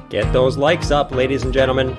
Get those likes up, ladies and gentlemen.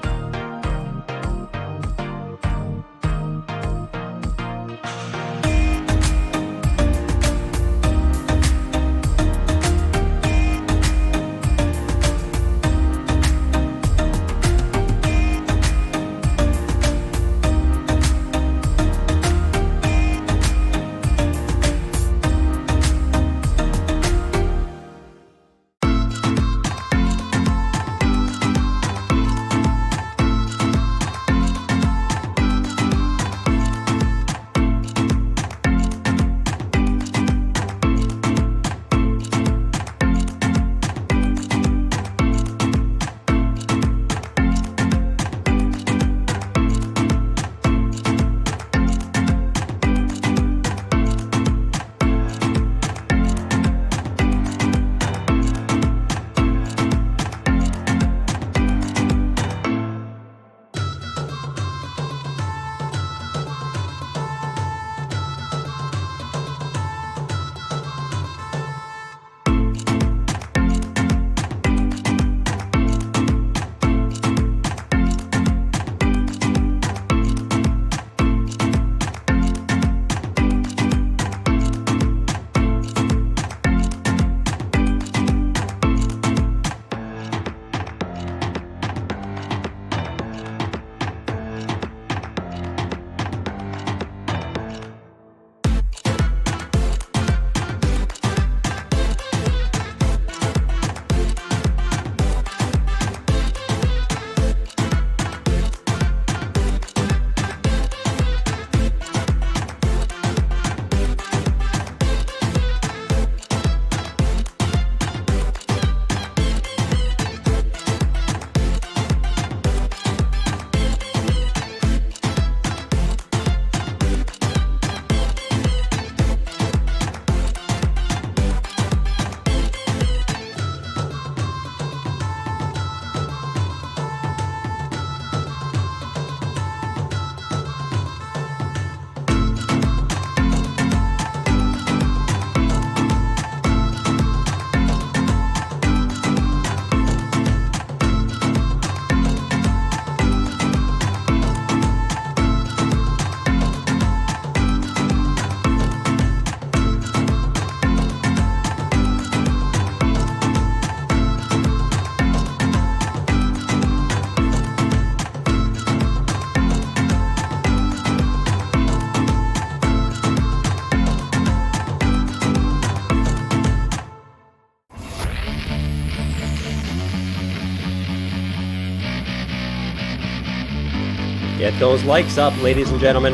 Get those likes up, ladies and gentlemen.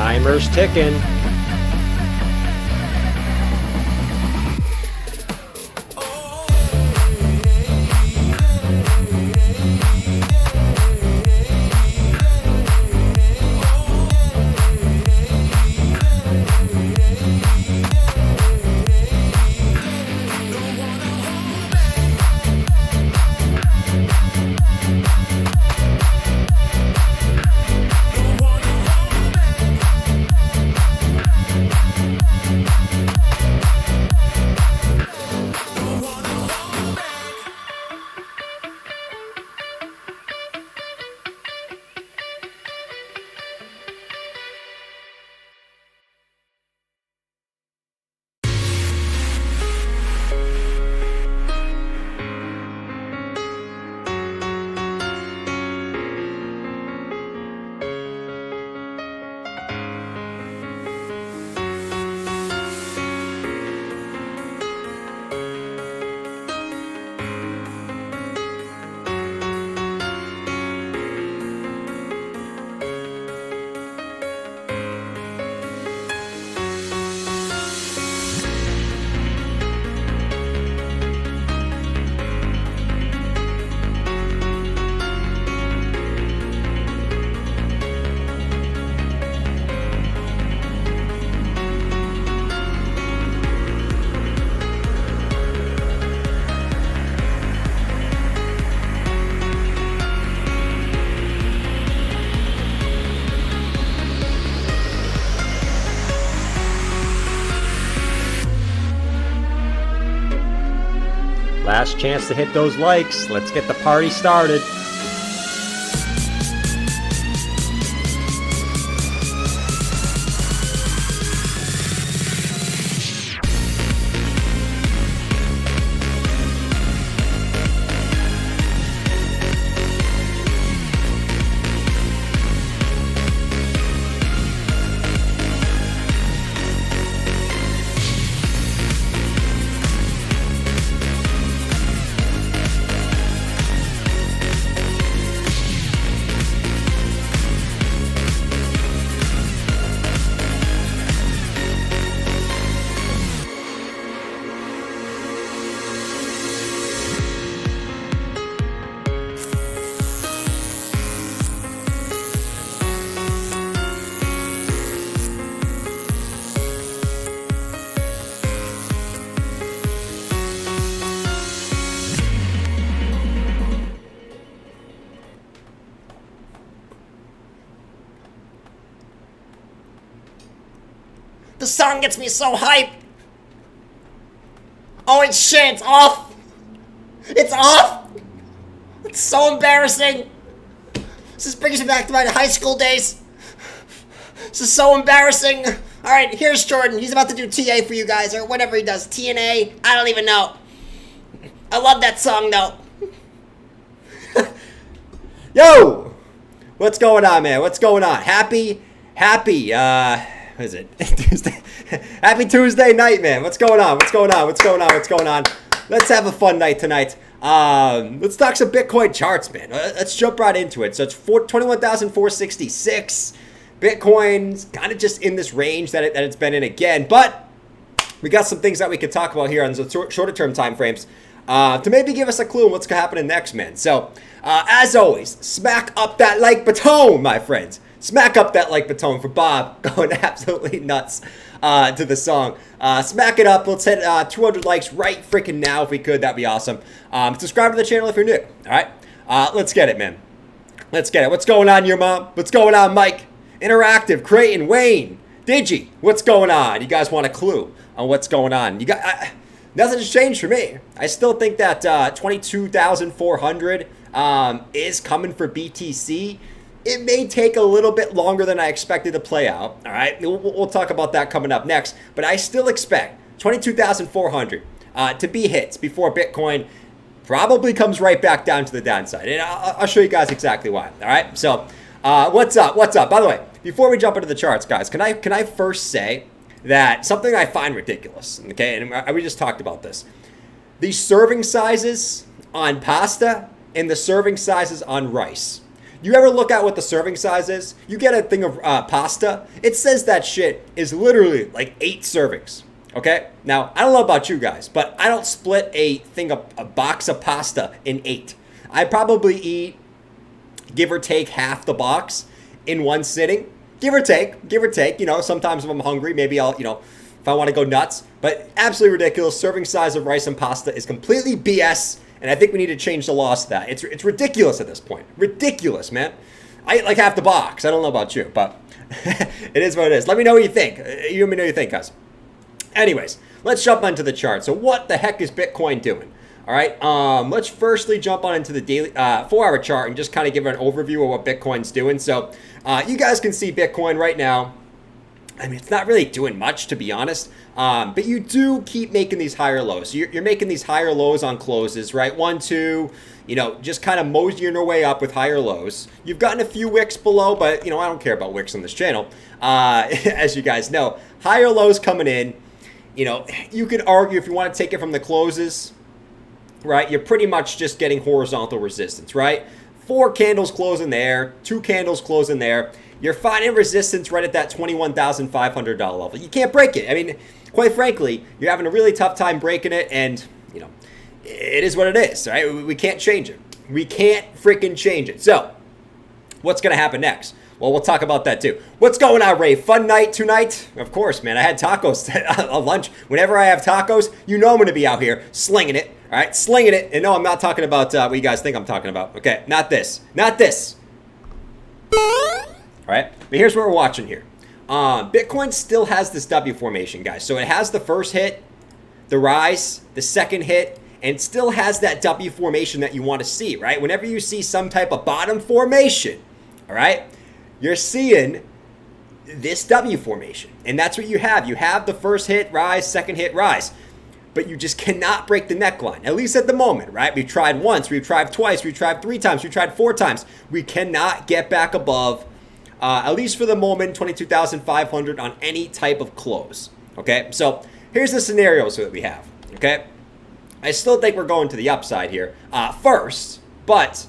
Timer's ticking. Last chance to hit those likes. Let's get the party started. The song gets me so hyped. Oh, it's shit, it's off. It's off. It's so embarrassing. This brings me back to my high school days. This is so embarrassing. All right, here's Jordan. He's about to do TA for you guys, or whatever he does. TNA, I don't even know. I love that song, though. Yo! What's going on, man? What's going on? Happy, what is it? Tuesday. Happy Tuesday night, man. What's going on? Let's have a fun night tonight. Let's talk some Bitcoin charts, man. Let's jump right into it. So it's 21,466. Bitcoin's kind of just in this range that it's been in again, but we got some things that we could talk about here on the shorter term time frames to maybe give us a clue on what's happening next, man. So as always, smack up that like button, my friends. Smack up that like button for Bob going absolutely nuts to the song. Smack it up. Let's hit 200 likes right freaking now if we could. That'd be awesome. Subscribe to the channel if you're new. All right? Let's get it, man. Let's get it. What's going on, your mom? What's going on, Mike? Interactive, Creighton, Wayne, Digi. What's going on? You guys want a clue on what's going on? You got nothing's changed for me. I still think that 22,400 is coming for BTC. It may take a little bit longer than I expected to play out. All right, we'll talk about that coming up next. But I still expect 22,400 to be hits before Bitcoin probably comes right back down to the downside. And I'll show you guys exactly why. All right, so what's up? By the way, before we jump into the charts, guys, can I first say that something I find ridiculous? Okay, and we just talked about this. The serving sizes on pasta and the serving sizes on rice. You ever look at what the serving size is? You get a thing of pasta. It says that shit is literally like 8 servings. Okay? Now, I don't know about you guys, but I don't split a box of pasta in 8. I probably eat, give or take, half the box in one sitting. Give or take. You know, sometimes if I'm hungry, maybe I'll, if I want to go nuts. But absolutely ridiculous. Serving size of rice and pasta is completely BS. And I think we need to change the laws to that. It's ridiculous at this point. Ridiculous, man. I eat like half the box. I don't know about you, but it is what it is. Let me know what you think. You let me know what you think, guys. Anyways, let's jump onto the chart. So what the heck is Bitcoin doing? All right, let's firstly jump on into the daily 4-hour chart and just kind of give an overview of what Bitcoin's doing. So you guys can see Bitcoin right now. I mean, it's not really doing much, to be honest, but you do keep making these higher lows. So you're making these higher lows on closes, right? 1, 2, just kind of moseying your way up with higher lows. You've gotten a few wicks below, but, I don't care about wicks on this channel. As you guys know, higher lows coming in. You could argue if you want to take it from the closes, right? You're pretty much just getting horizontal resistance, right? 4 candles closing there, 2 candles closing there. You're finding resistance right at that $21,500 level. You can't break it. I mean, quite frankly, you're having a really tough time breaking it, and, it is what it is, right? We can't change it. We can't freaking change it. So, what's going to happen next? Well, we'll talk about that too. What's going on, Ray? Fun night tonight? Of course, man. I had tacos at lunch. Whenever I have tacos, I'm going to be out here slinging it. All right, slinging it. And no, I'm not talking about what you guys think I'm talking about. Okay, not this. Not this. All right, but here's what we're watching here. Bitcoin still has this W formation, guys. So it has the first hit, the rise, the second hit, and it still has that W formation that you want to see, right? Whenever you see some type of bottom formation, all right, you're seeing this W formation. And that's what you have. You have the first hit, rise, second hit, rise. But you just cannot break the neckline, at least at the moment, right? We've tried once, we've tried twice, we've tried 3 times, we've tried 4 times. We cannot get back above, at least for the moment, 22,500 on any type of close, okay? So here's the scenarios that we have, okay? I still think we're going to the upside here first, but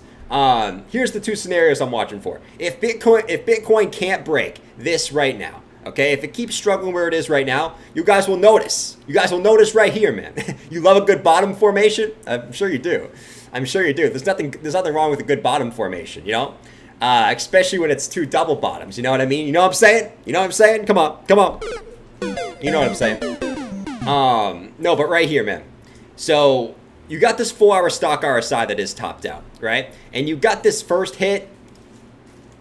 here's the 2 scenarios I'm watching for. If Bitcoin can't break this right now, okay, if it keeps struggling where it is right now, you guys will notice. You guys will notice right here, man. You love a good bottom formation? I'm sure you do. I'm sure you do. There's nothing wrong with a good bottom formation, especially when it's 2 double bottoms. You know what I mean? You know what I'm saying? You know what I'm saying? Come on. You know what I'm saying? No, but right here, man. So you got this 4-hour stock RSI that is topped out, right? And you got this first hit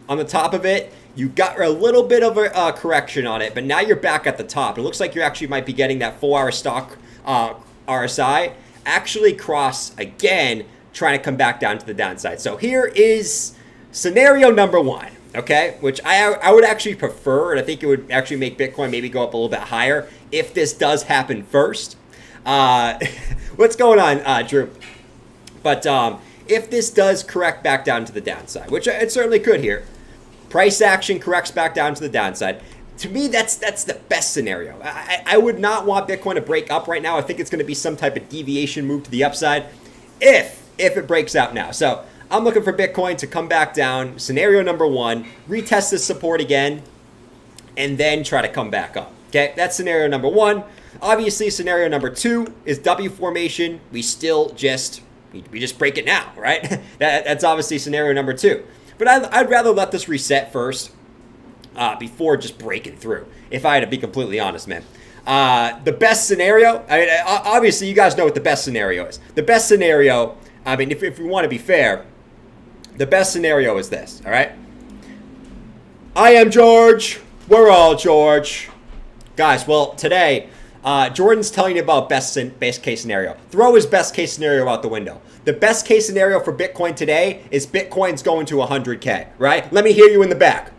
on the top of it. You got a little bit of a correction on it, but now you're back at the top. It looks like you actually might be getting that 4-hour stock RSI actually cross again, trying to come back down to the downside. So here is scenario number 1, okay, which I would actually prefer, and I think it would actually make Bitcoin maybe go up a little bit higher if this does happen first. What's going on, Drew? But if this does correct back down to the downside, which it certainly could here, price action corrects back down to the downside. To me, that's the best scenario. I would not want Bitcoin to break up right now. I think it's going to be some type of deviation move to the upside if it breaks out now. So I'm looking for Bitcoin to come back down. Scenario number 1, retest this support again, and then try to come back up. Okay, that's scenario number 1. Obviously, scenario number 2 is W formation. We just break it now, right? That's obviously scenario number 2. But I'd rather let this reset first before just breaking through, if I had to be completely honest, man. The best scenario, obviously you guys know what the best scenario is. The best scenario, if we want to be fair, the best scenario is this, all right? I am George. We're all George. Guys, well, today, Jordan's telling you about best case scenario. Throw his best case scenario out the window. The best case scenario for Bitcoin today is Bitcoin's going to 100K, right? Let me hear you in the back.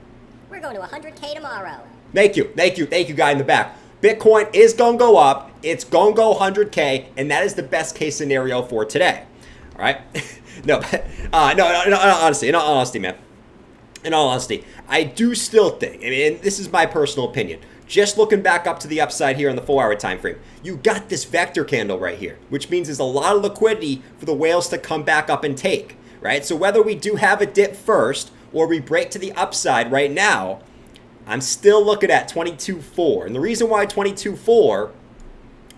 We're going to 100K tomorrow. Thank you, guy in the back. Bitcoin is going to go up. It's going to go 100K, and that is the best case scenario for today, all right? No, honestly, in all honesty, man. In all honesty, I do still think, and this is my personal opinion, just looking back up to the upside here on the 4-hour time frame, you got this vector candle right here, which means there's a lot of liquidity for the whales to come back up and take, right? So whether we do have a dip first or we break to the upside right now, I'm still looking at 22.4. And the reason why 22.4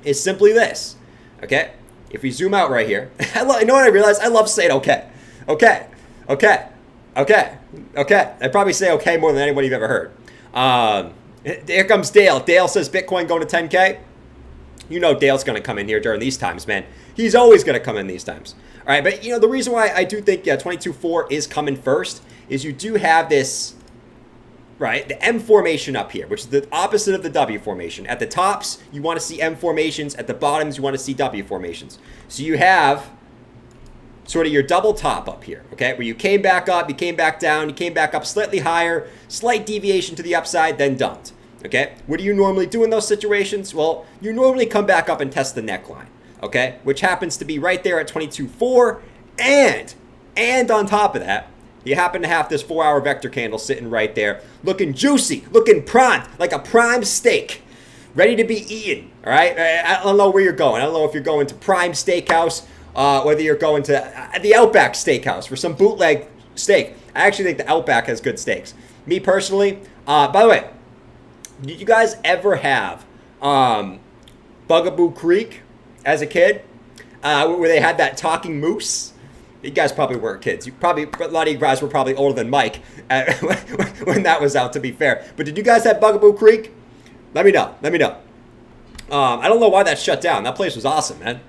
is simply this, okay? If we zoom out right here, you know what I realized? I love saying okay. Okay. Okay. Okay. Okay. I probably say okay more than anybody you've ever heard. Here comes Dale. Dale says Bitcoin going to 10K. You know Dale's going to come in here during these times, man. He's always going to come in these times. All right, but the reason why I do think 22.4 is coming first is you do have this, right, the M formation up here, which is the opposite of the W formation. At the tops, you want to see M formations. At the bottoms, you want to see W formations. So you have sort of your double top up here, okay, where you came back up, you came back down, you came back up slightly higher, slight deviation to the upside, then dumped, okay? What do you normally do in those situations? Well, you normally come back up and test the neckline, okay, which happens to be right there at 22.4, and on top of that, you happen to have this 4-hour vector candle sitting right there, looking juicy, looking prime, like a prime steak, ready to be eaten, all right? I don't know where you're going. I don't know if you're going to Prime Steakhouse, whether you're going to the Outback Steakhouse for some bootleg steak. I actually think the Outback has good steaks. Me personally, by the way, did you guys ever have Bugaboo Creek as a kid, where they had that talking moose? You guys probably weren't kids. A lot of you guys were probably older than Mike when that was out, to be fair. But did you guys have Bugaboo Creek? Let me know. I don't know why that shut down. That place was awesome, man.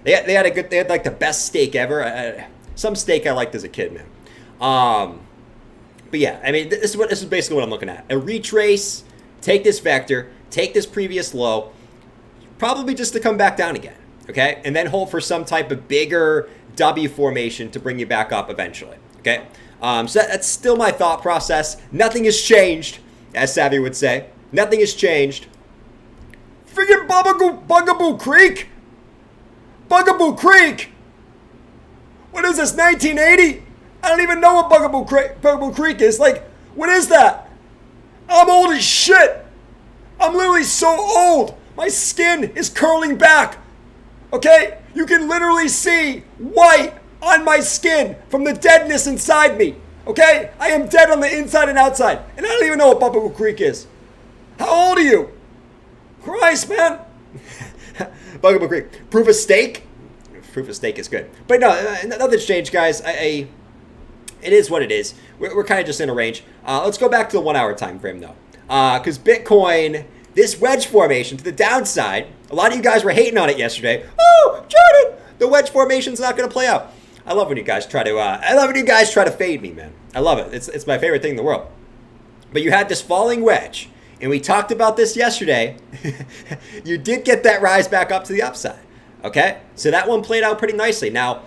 They had like the best steak ever. Some steak I liked as a kid, man. But yeah, I mean, this is basically what I'm looking at. A retrace, take this vector, take this previous low, probably just to come back down again, okay? And then hold for some type of bigger W formation to bring you back up eventually, okay? So that's still my thought process. Nothing has changed, as Savvy would say. Nothing has changed. Freaking Bugaboo Creek! Bugaboo Creek! What is this, 1980? I don't even know what Bugaboo Creek is. Like, what is that? I'm old as shit. I'm literally so old. My skin is curling back. Okay? You can literally see white on my skin from the deadness inside me. Okay? I am dead on the inside and outside. And I don't even know what Bugaboo Creek is. How old are you? Christ, man. Bugaboo Creek. Proof of stake? Proof of stake is good. But no, nothing's changed, guys. It is what it is. We're kind of just in a range. Let's go back to the 1 hour time frame, though. Because Bitcoin, this wedge formation to the downside, a lot of you guys were hating on it yesterday. Oh, Jordan, the wedge formation's not going to play out. I love when you guys try to fade me, man. I love it. It's my favorite thing in the world. But you had this falling wedge, and we talked about this yesterday. You did get that rise back up to the upside. Okay? So that one played out pretty nicely. Now,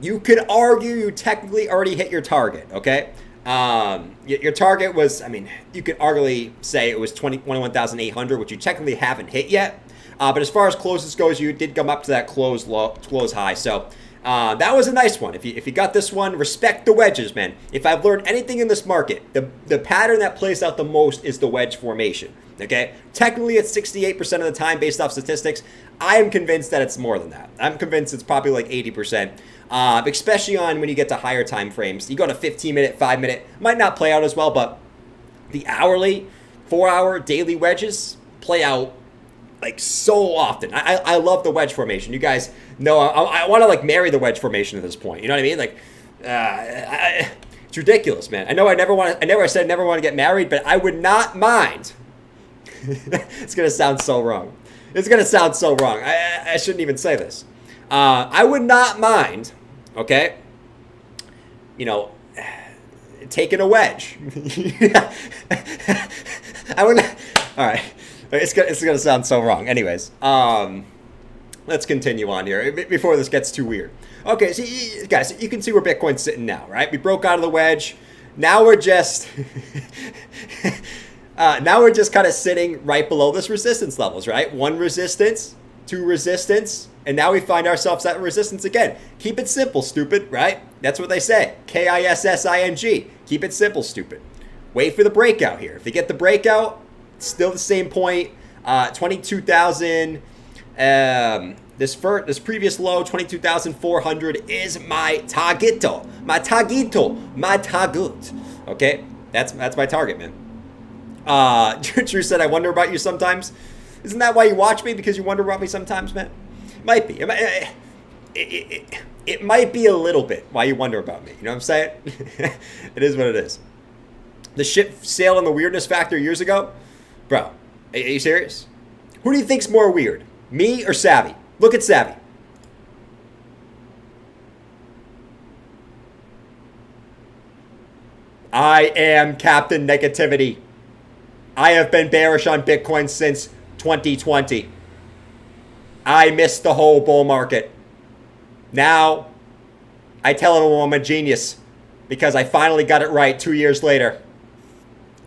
you could argue you technically already hit your target, okay? Your target was, I mean, you could arguably say it was 21,800, which you technically haven't hit yet. But as far as closes goes, you did come up to that close high. So that was a nice one. If you got this one, respect the wedges, man. If I've learned anything in this market, the pattern that plays out the most is the wedge formation. Okay? Technically, it's 68% of the time based off statistics. I am convinced that it's more than that. I'm convinced it's probably like 80%. Especially on when you get to higher time frames. You go to 15-minute, 5-minute, might not play out as well, but the hourly, 4-hour, daily wedges play out like so often. I love the wedge formation. You guys know I want to like marry the wedge formation at this point. You know what I mean? Like, it's ridiculous, man. I know I said I never want to get married, but I would not mind. It's gonna sound so wrong. I shouldn't even say this. I would not mind, okay, taking a wedge. I would not, all right, it's gonna sound so wrong. Anyways, let's continue on here before this gets too weird. Okay, so guys, you can see where Bitcoin's sitting now, right? We broke out of the wedge. Now we're just... now we're just kind of sitting right below this resistance levels, right? 1 resistance, 2 resistance, and now we find ourselves at resistance again. Keep it simple, stupid, right? That's what they say. KISSING. Keep it simple, stupid. Wait for the breakout here. If you get the breakout, still the same point. 22,000. This previous low, 22,400, is my target. Okay, that's my target, man. Drew said, "I wonder about you sometimes." Isn't that why you watch me? Because you wonder about me sometimes, man? Might be. It might be a little bit why you wonder about me. You know what I'm saying? It is what it is. The ship sailed on the weirdness factor years ago? Bro, are you serious? Who do you think's more weird? Me or Savvy? Look at Savvy. I am Captain Negativity. I have been bearish on Bitcoin since 2020. I missed the whole bull market. Now, I tell everyone I'm a genius because I finally got it right 2 years later.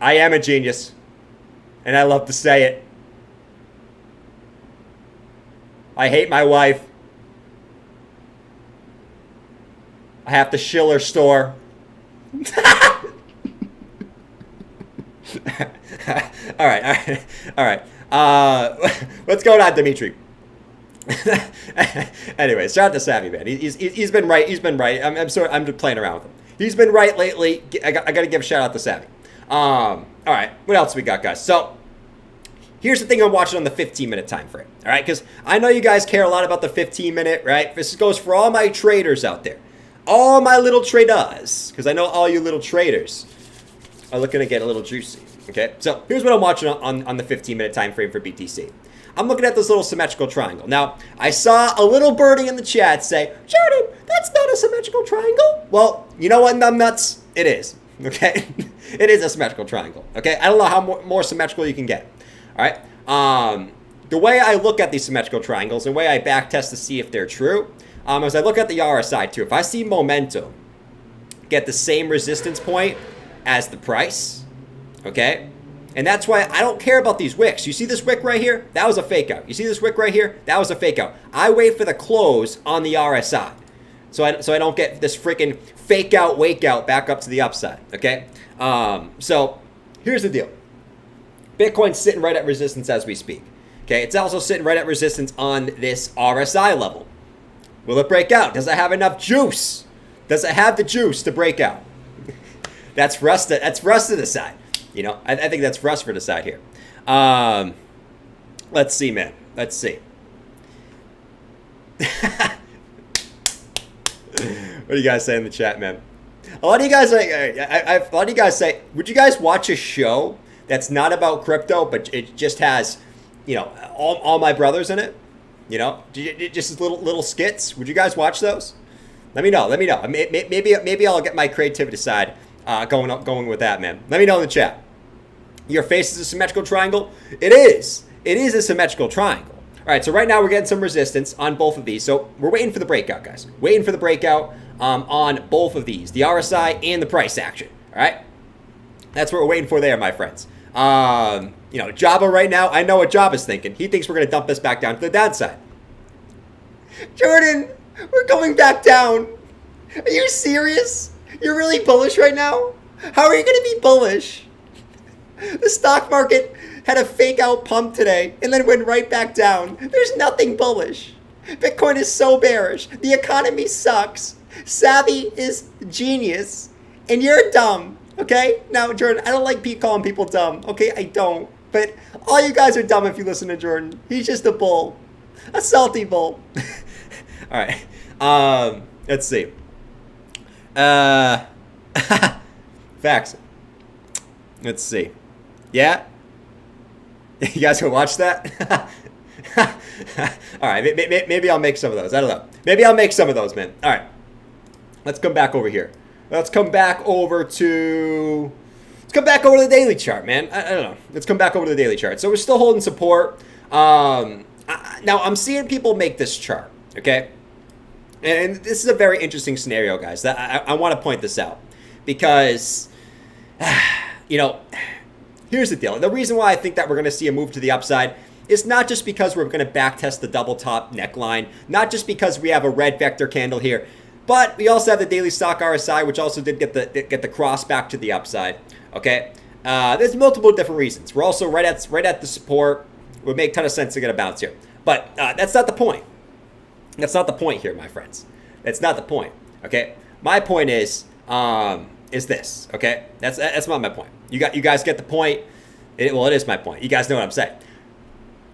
I am a genius, and I love to say it. I hate my wife. I have to shill her store. All right. What's going on, Dimitri? Anyway, shout out to Savvy, man. He's been right. He's been right. I'm sorry. I'm just playing around with him. He's been right lately. I got to give a shout out to Savvy. All right. What else we got, guys? So here's the thing I'm watching on the 15-minute time frame. All right, because I know you guys care a lot about the 15-minute. Right? This goes for all my traders out there, all my little traders, because I know all you little traders are looking to get a little juicy. Okay, so here's what I'm watching on the 15-minute time frame for BTC. I'm looking at this little symmetrical triangle. Now, I saw a little birdie in the chat say, Jordan, that's not a symmetrical triangle. Well, you know what, numbnuts? It is. Okay, it is a symmetrical triangle. Okay, I don't know how more symmetrical you can get. All right. The way I look at these symmetrical triangles, the way I back test to see if they're true, as I look at the RSI too, if I see momentum get the same resistance point as the price, okay? And that's why I don't care about these wicks. You see this wick right here? That was a fake out. You see this wick right here? That was a fake out. I wait for the close on the RSI. So I don't get this freaking fake out, wake out back up to the upside, okay? So here's the deal. Bitcoin's sitting right at resistance as we speak, okay? It's also sitting right at resistance on this RSI level. Will it break out? Does it have enough juice? Does it have the juice to break out? That's for us to decide. You know, I think that's for us to decide here. Let's see, man. Let's see. What do you guys say in the chat, man? A lot of you guys say, would you guys watch a show that's not about crypto, but it just has, you know, all my brothers in it? You know, just little skits. Would you guys watch those? Let me know. Maybe I'll get my creativity side going with that, man. Let me know in the chat. Your face is a symmetrical triangle? It is. It is a symmetrical triangle. All right, so right now we're getting some resistance on both of these. So we're waiting for the breakout, guys. Waiting for the breakout on both of these, the RSI and the price action. All right? That's what we're waiting for there, my friends. You know, Jabba right now, I know what Jabba's thinking. He thinks we're going to dump this back down to the downside. Jordan, we're going back down. Are you serious? You're really bullish right now? How are you going to be bullish? The stock market had a fake out pump today and then went right back down. There's nothing bullish. Bitcoin is so bearish. The economy sucks. Savvy is genius. And you're dumb. Okay? Now, Jordan, I don't like calling people dumb. Okay? I don't. But all you guys are dumb if you listen to Jordan. He's just a bull. A salty bull. All right. Let's see. Facts. Let's see. Yeah? You guys gonna watch that? All right. Maybe I'll make some of those. I don't know. Maybe I'll make some of those, man. All right. Let's come back over here. Let's come back over to the daily chart, man. I don't know. Let's come back over to the daily chart. So we're still holding support. Now I'm seeing people make this chart, okay? And this is a very interesting scenario, guys. That I want to point this out because, you know, here's the deal. The reason why I think that we're going to see a move to the upside is not just because we're going to backtest the double top neckline, not just because we have a red vector candle here, but we also have the daily stock RSI, which also did get the cross back to the upside. Okay, there's multiple different reasons. We're also right at the support. It would make a ton of sense to get a bounce here, but that's not the point. That's not the point here, my friends. That's not the point. Okay, my point is, is this. Okay, that's not my point. You guys get the point. It is my point. You guys know what I'm saying.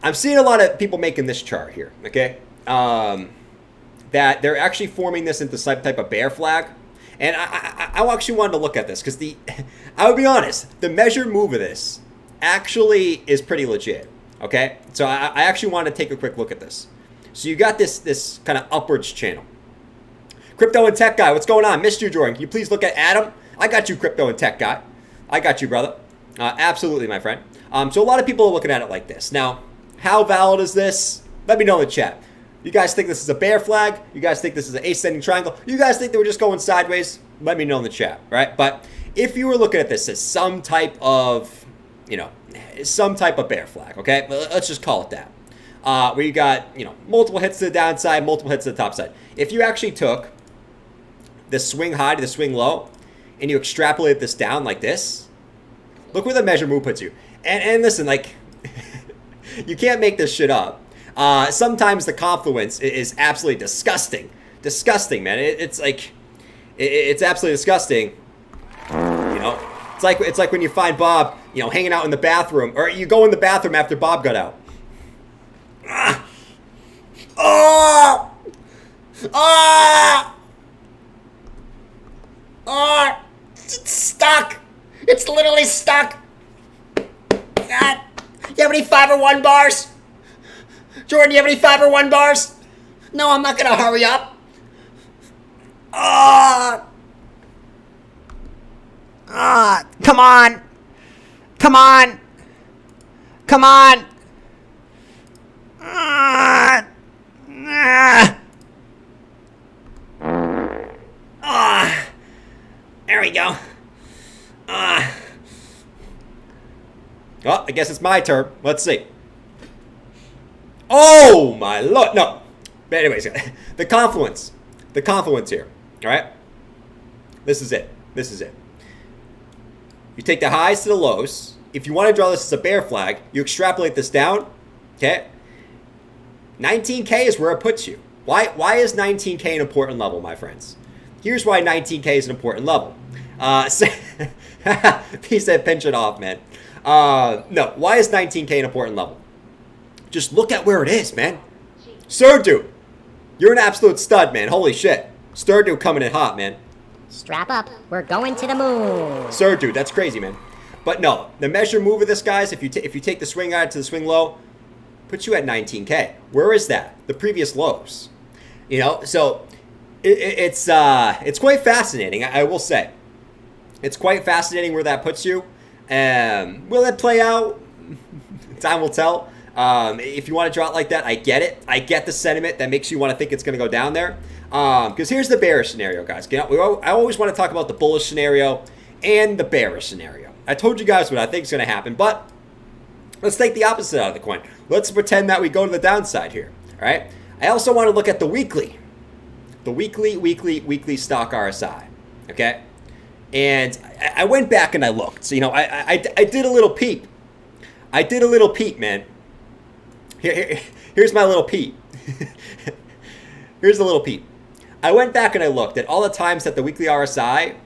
I'm seeing a lot of people making this chart here. Okay, that they're actually forming this into some type of bear flag. And I actually wanted to look at this because I would be honest, the measured move of this actually is pretty legit. Okay, so I actually wanted to take a quick look at this. So you got this kind of upwards channel. Crypto and tech guy, what's going on? Missed you, Jordan. Can you please look at Adam? I got you, crypto and tech guy. I got you, brother. Absolutely, my friend. So a lot of people are looking at it like this. Now, how valid is this? Let me know in the chat. You guys think this is a bear flag? You guys think this is an ascending triangle? You guys think they were just going sideways? Let me know in the chat, right? But if you were looking at this as some type of, some type of bear flag, okay? Let's just call it that. Where you got, multiple hits to the downside, multiple hits to the top side. If you actually took the swing high to the swing low and you extrapolate this down like this, look where the measure move puts you. And listen, like, you can't make this shit up. Sometimes the confluence is absolutely disgusting. Disgusting, man. It's like, it's absolutely disgusting. It's like when you find Bob, hanging out in the bathroom, or you go in the bathroom after Bob got out. Oh! Oh! Oh! It's stuck. It's literally stuck. God. You have any 501 bars? Jordan, you have any 501 bars? No, I'm not gonna hurry up. Come on. Come on. Come on. There we go. Well, I guess it's my turn. Let's see. Oh, my Lord. No. But anyways, the confluence here. All right? This is it. You take the highs to the lows. If you want to draw this as a bear flag, you extrapolate this down. Okay? 19K is where it puts you. Why is 19K an important level, my friends? Here's why 19K is an important level. He said pinch it off, man. No, why is 19K an important level? Just look at where it is, man. Sturdu, you're an absolute stud, man. Holy shit. Sturdu coming in hot, man. Strap up. We're going to the moon. Sturdu, that's crazy, man. But no, the measure move of this, guys, if you take the swing high to the swing low, puts you at 19K. Where is that? The previous lows. So it's quite fascinating, I will say. It's quite fascinating where that puts you. Will it play out? Time will tell. If you want to draw it like that, I get it. I get the sentiment that makes you want to think it's going to go down there. Because here's the bearish scenario, guys. I always want to talk about the bullish scenario and the bearish scenario. I told you guys what I think is going to happen, but let's take the opposite out of the coin. Let's pretend that we go to the downside here. All right. I also want to look at the weekly stock RSI. Okay. And I went back and I looked. So, I did a little peep. Man. Here's my little peep. Here's the little peep. I went back and I looked at all the times that the weekly RSI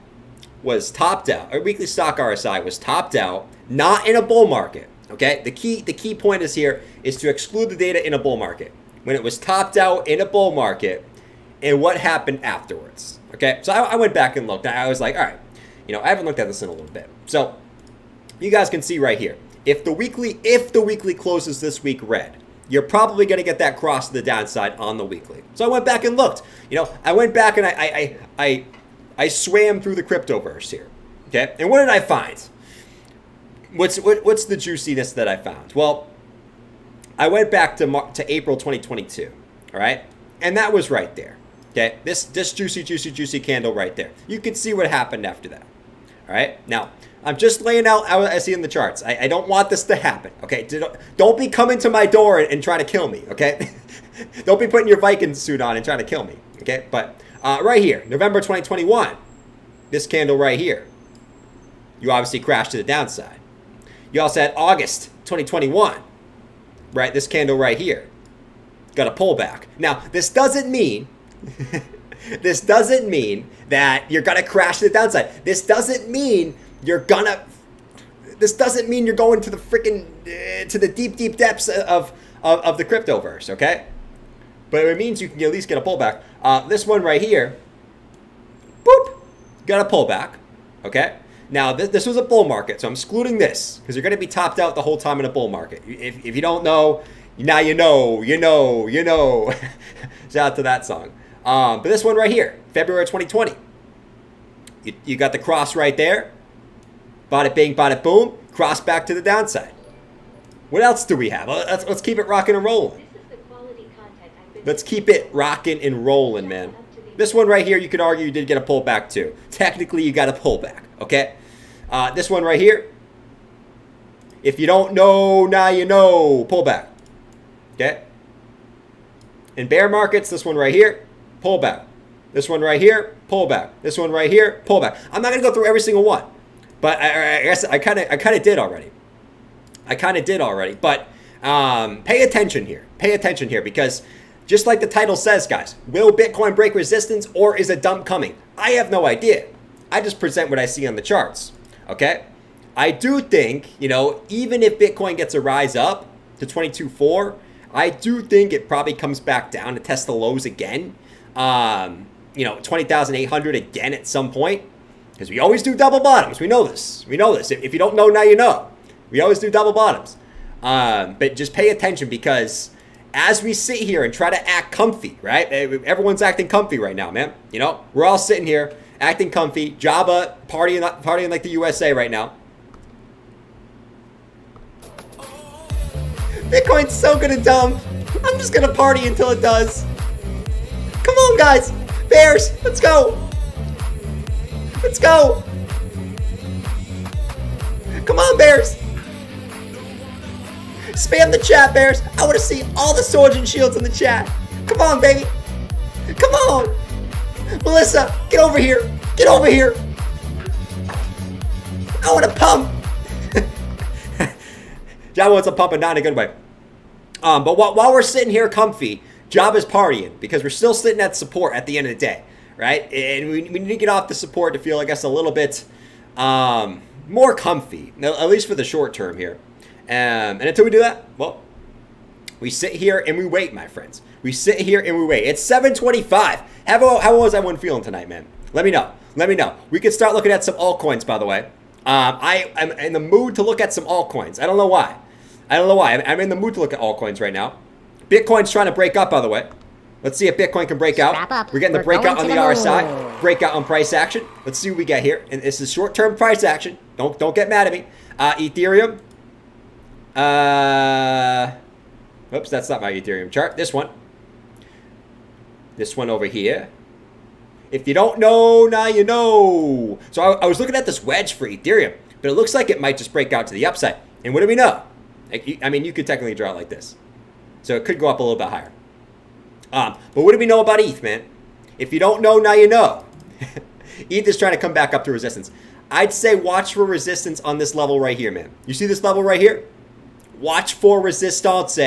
was topped out, or weekly stock RSI was topped out, not in a bull market. Okay, the key point is here is to exclude the data in a bull market. When it was topped out in a bull market, and what happened afterwards. Okay, so I went back and looked. I was like, all right, I haven't looked at this in a little bit. So you guys can see right here, if the weekly closes this week red, you're probably going to get that cross to the downside on the weekly. So I went back and looked. I went back and I swam through the cryptoverse here. Okay, and what did I find? What's the juiciness that I found? Well, I went back to April 2022. All right, and that was right there. Okay, this juicy candle right there. You can see what happened after that. All right, now I'm just laying out how I see in the charts. I don't want this to happen. Okay, don't be coming to my door and trying to kill me. Okay, don't be putting your Viking suit on and trying to kill me. Okay, but right here, November 2021, this candle right here, you obviously crashed to the downside. You also had August 2021, right? This candle right here got a pullback. Now, this doesn't mean This doesn't mean that you're gonna crash to the downside. This doesn't mean you're going to the freaking to the deep depths of the cryptoverse, okay? But it means you can at least get a pullback. This one right here, boop, got a pullback, okay? Now, this was a bull market, so I'm excluding this because you're going to be topped out the whole time in a bull market. If you don't know, now you know. Shout out to that song. But this one right here, February 2020, you got the cross right there. Bada bing, bada boom, cross back to the downside. What else do we have? Let's keep it rocking and rolling. Let's keep it rocking and rolling, man. This one right here, you could argue you did get a pullback too. Technically, you got a pullback, okay? This one right here, if you don't know, now you know, pullback, okay? In bear markets, this one right here, pullback. This one right here, pullback. This one right here, pullback. I'm not going to go through every single one. But I guess I kind of did already. But pay attention here because just like the title says, guys, will Bitcoin break resistance or is a dump coming? I have no idea. I just present what I see on the charts. Okay? I do think, even if Bitcoin gets a rise up to 22.4, I do think it probably comes back down to test the lows again. 20,800 again at some point. Because we always do double bottoms. We know this. If you don't know, now you know. We always do double bottoms. But just pay attention because as we sit here and try to act comfy, right? Everyone's acting comfy right now, man. We're all sitting here acting comfy. Java partying like the USA right now. Bitcoin's so gonna dump. I'm just gonna party until it does. Come on, guys. Bears, let's go. Let's go! Come on, Bears! Spam the chat, Bears! I want to see all the swords and shields in the chat! Come on, baby! Come on! Melissa, get over here! Get over here! I want to pump! Java wants to pump and not in a good way. But while we're sitting here comfy, Java's partying because we're still sitting at support at the end of the day. Right? And we need to get off the support to feel, I guess, a little bit more comfy, at least for the short term here. And until we do that, well, we sit here and we wait, my friends. We sit here and we wait. It's 7:25. How was everyone feeling tonight, man? Let me know. We could start looking at some altcoins, by the way. I am in the mood to look at some altcoins. I don't know why. I'm in the mood to look at altcoins right now. Bitcoin's trying to break up, by the way. Let's see if Bitcoin can break out. Up. We're getting the breakout on the RSI, breakout on price action. Let's see what we get here. And this is short-term price action. Don't get mad at me. Ethereum. Oops, that's not my Ethereum chart. This one. This one over here. If you don't know, now you know. So I was looking at this wedge for Ethereum, but it looks like it might just break out to the upside. And what do we know? I mean, you could technically draw it like this. So it could go up a little bit higher. But what do we know about ETH, man? If you don't know, now you know. ETH is trying to come back up to resistance. I'd say watch for resistance on this level right here, man. You see this level right here? Watch for resistance,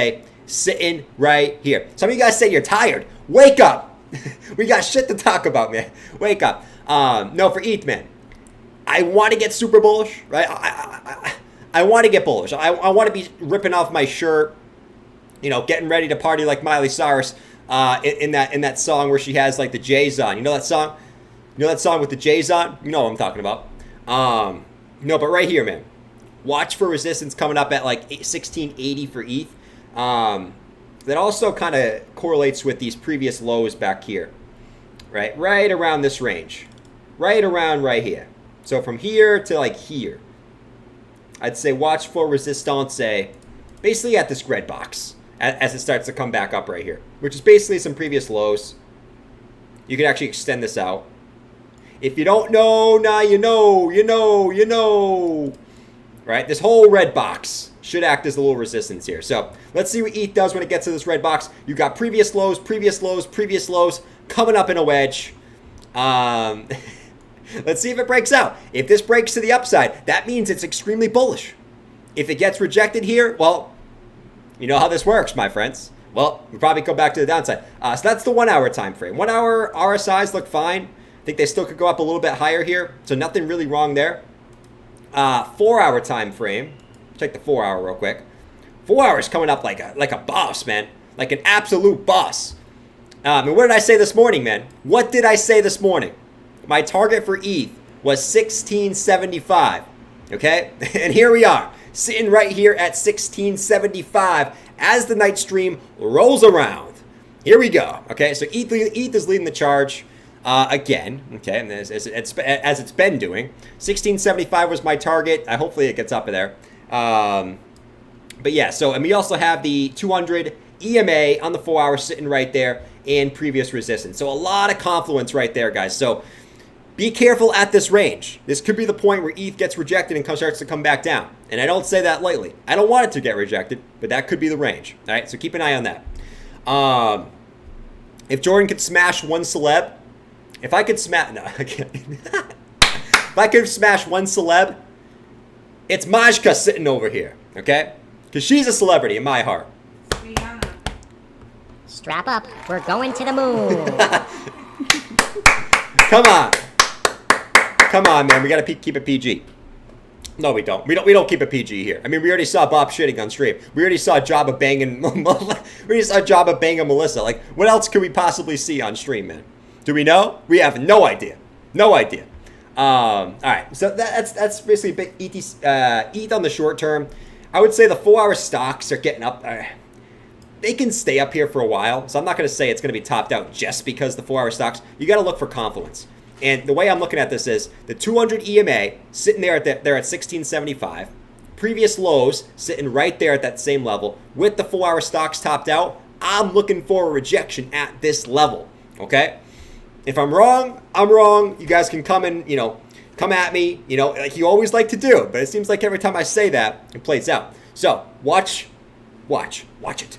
sitting right here. Some of you guys say you're tired. Wake up. We got shit to talk about, man. Wake up. No, for ETH, man. I want to get super bullish, right? I want to get bullish. I want to be ripping off my shirt, getting ready to party like Miley Cyrus. In that song where she has like the J's on. You know that song? With the J's on? You know what I'm talking about. No, but right here, man. Watch for resistance coming up at like 1680 for ETH. That also kind of correlates with these previous lows back here. Right around this range. Right around right here. So from here to like here. I'd say watch for resistance, basically at this red box. As it starts to come back up right here, which is basically some previous lows. You can actually extend this out. If you don't know, now you know. Right? This whole red box should act as a little resistance here. So let's see what ETH does when it gets to this red box. You got previous lows coming up in a wedge. Let's see if it breaks out. If this breaks to the upside, that means it's extremely bullish. If it gets rejected here, well, you know how this works, my friends. well, we probably go back to the downside. So that's the 1 hour time frame. 1 hour RSIs look fine. I think they still could go up a little bit higher here. So nothing really wrong there. 4 hour time frame. Check the 4 hour real quick. 4 hours coming up like a boss, man. Like an absolute boss. And what did I say this morning, man? What did I say this morning? My target for ETH was 1675. Okay? And here we are, sitting right here at 1675 as the night stream rolls around. Here we go. Okay, so ETH is leading the charge again. Okay, and as it's been doing. 1675 was my target. Hopefully it gets up there. But yeah, so, and we also have the 200 EMA on the 4 hour sitting right there in previous resistance. So a lot of confluence right there, guys. So be careful at this range. This could be the point where ETH gets rejected and starts to come back down. And I don't say that lightly. I don't want it to get rejected, but that could be the range. All right, so keep an eye on that. If Jordan could smash one celeb, if I could smash, no, I can't. If I could smash one celeb, it's Majka sitting over here, okay? Because she's a celebrity in my heart. Strap up, we're going to the moon. Come on. Come on, man. We got to keep it PG. No, we don't. We don't keep it PG here. I mean, we already saw Bob shitting on stream. We already saw Jabba banging. We already saw Jabba banging Melissa. Like, what else could we possibly see on stream, man? Do we know? We have no idea. No idea. All right. So that's basically big ETH on the short term. I would say the 4 hour stocks are getting up. They can stay up here for a while. So I'm not going to say it's going to be topped out just because the 4 hour stocks. You got to look for confluence. And the way I'm looking at this is the 200 EMA sitting there at 1675. Previous lows sitting right there at that same level. With the 4 hour stocks topped out, I'm looking for a rejection at this level. Okay? If I'm wrong, I'm wrong. You guys can come and, come at me, like you always like to do. But it seems like every time I say that, it plays out. So, watch it. Watch it.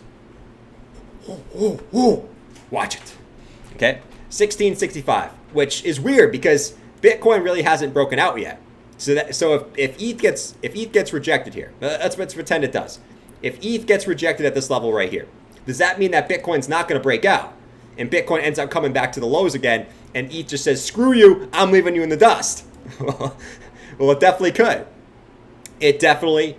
Okay? 1665, which is weird because Bitcoin really hasn't broken out yet. So if ETH gets rejected here, let's pretend it does. If ETH gets rejected at this level right here, does that mean that Bitcoin's not going to break out? And Bitcoin ends up coming back to the lows again, and ETH just says, screw you, I'm leaving you in the dust. Well, it definitely could. It definitely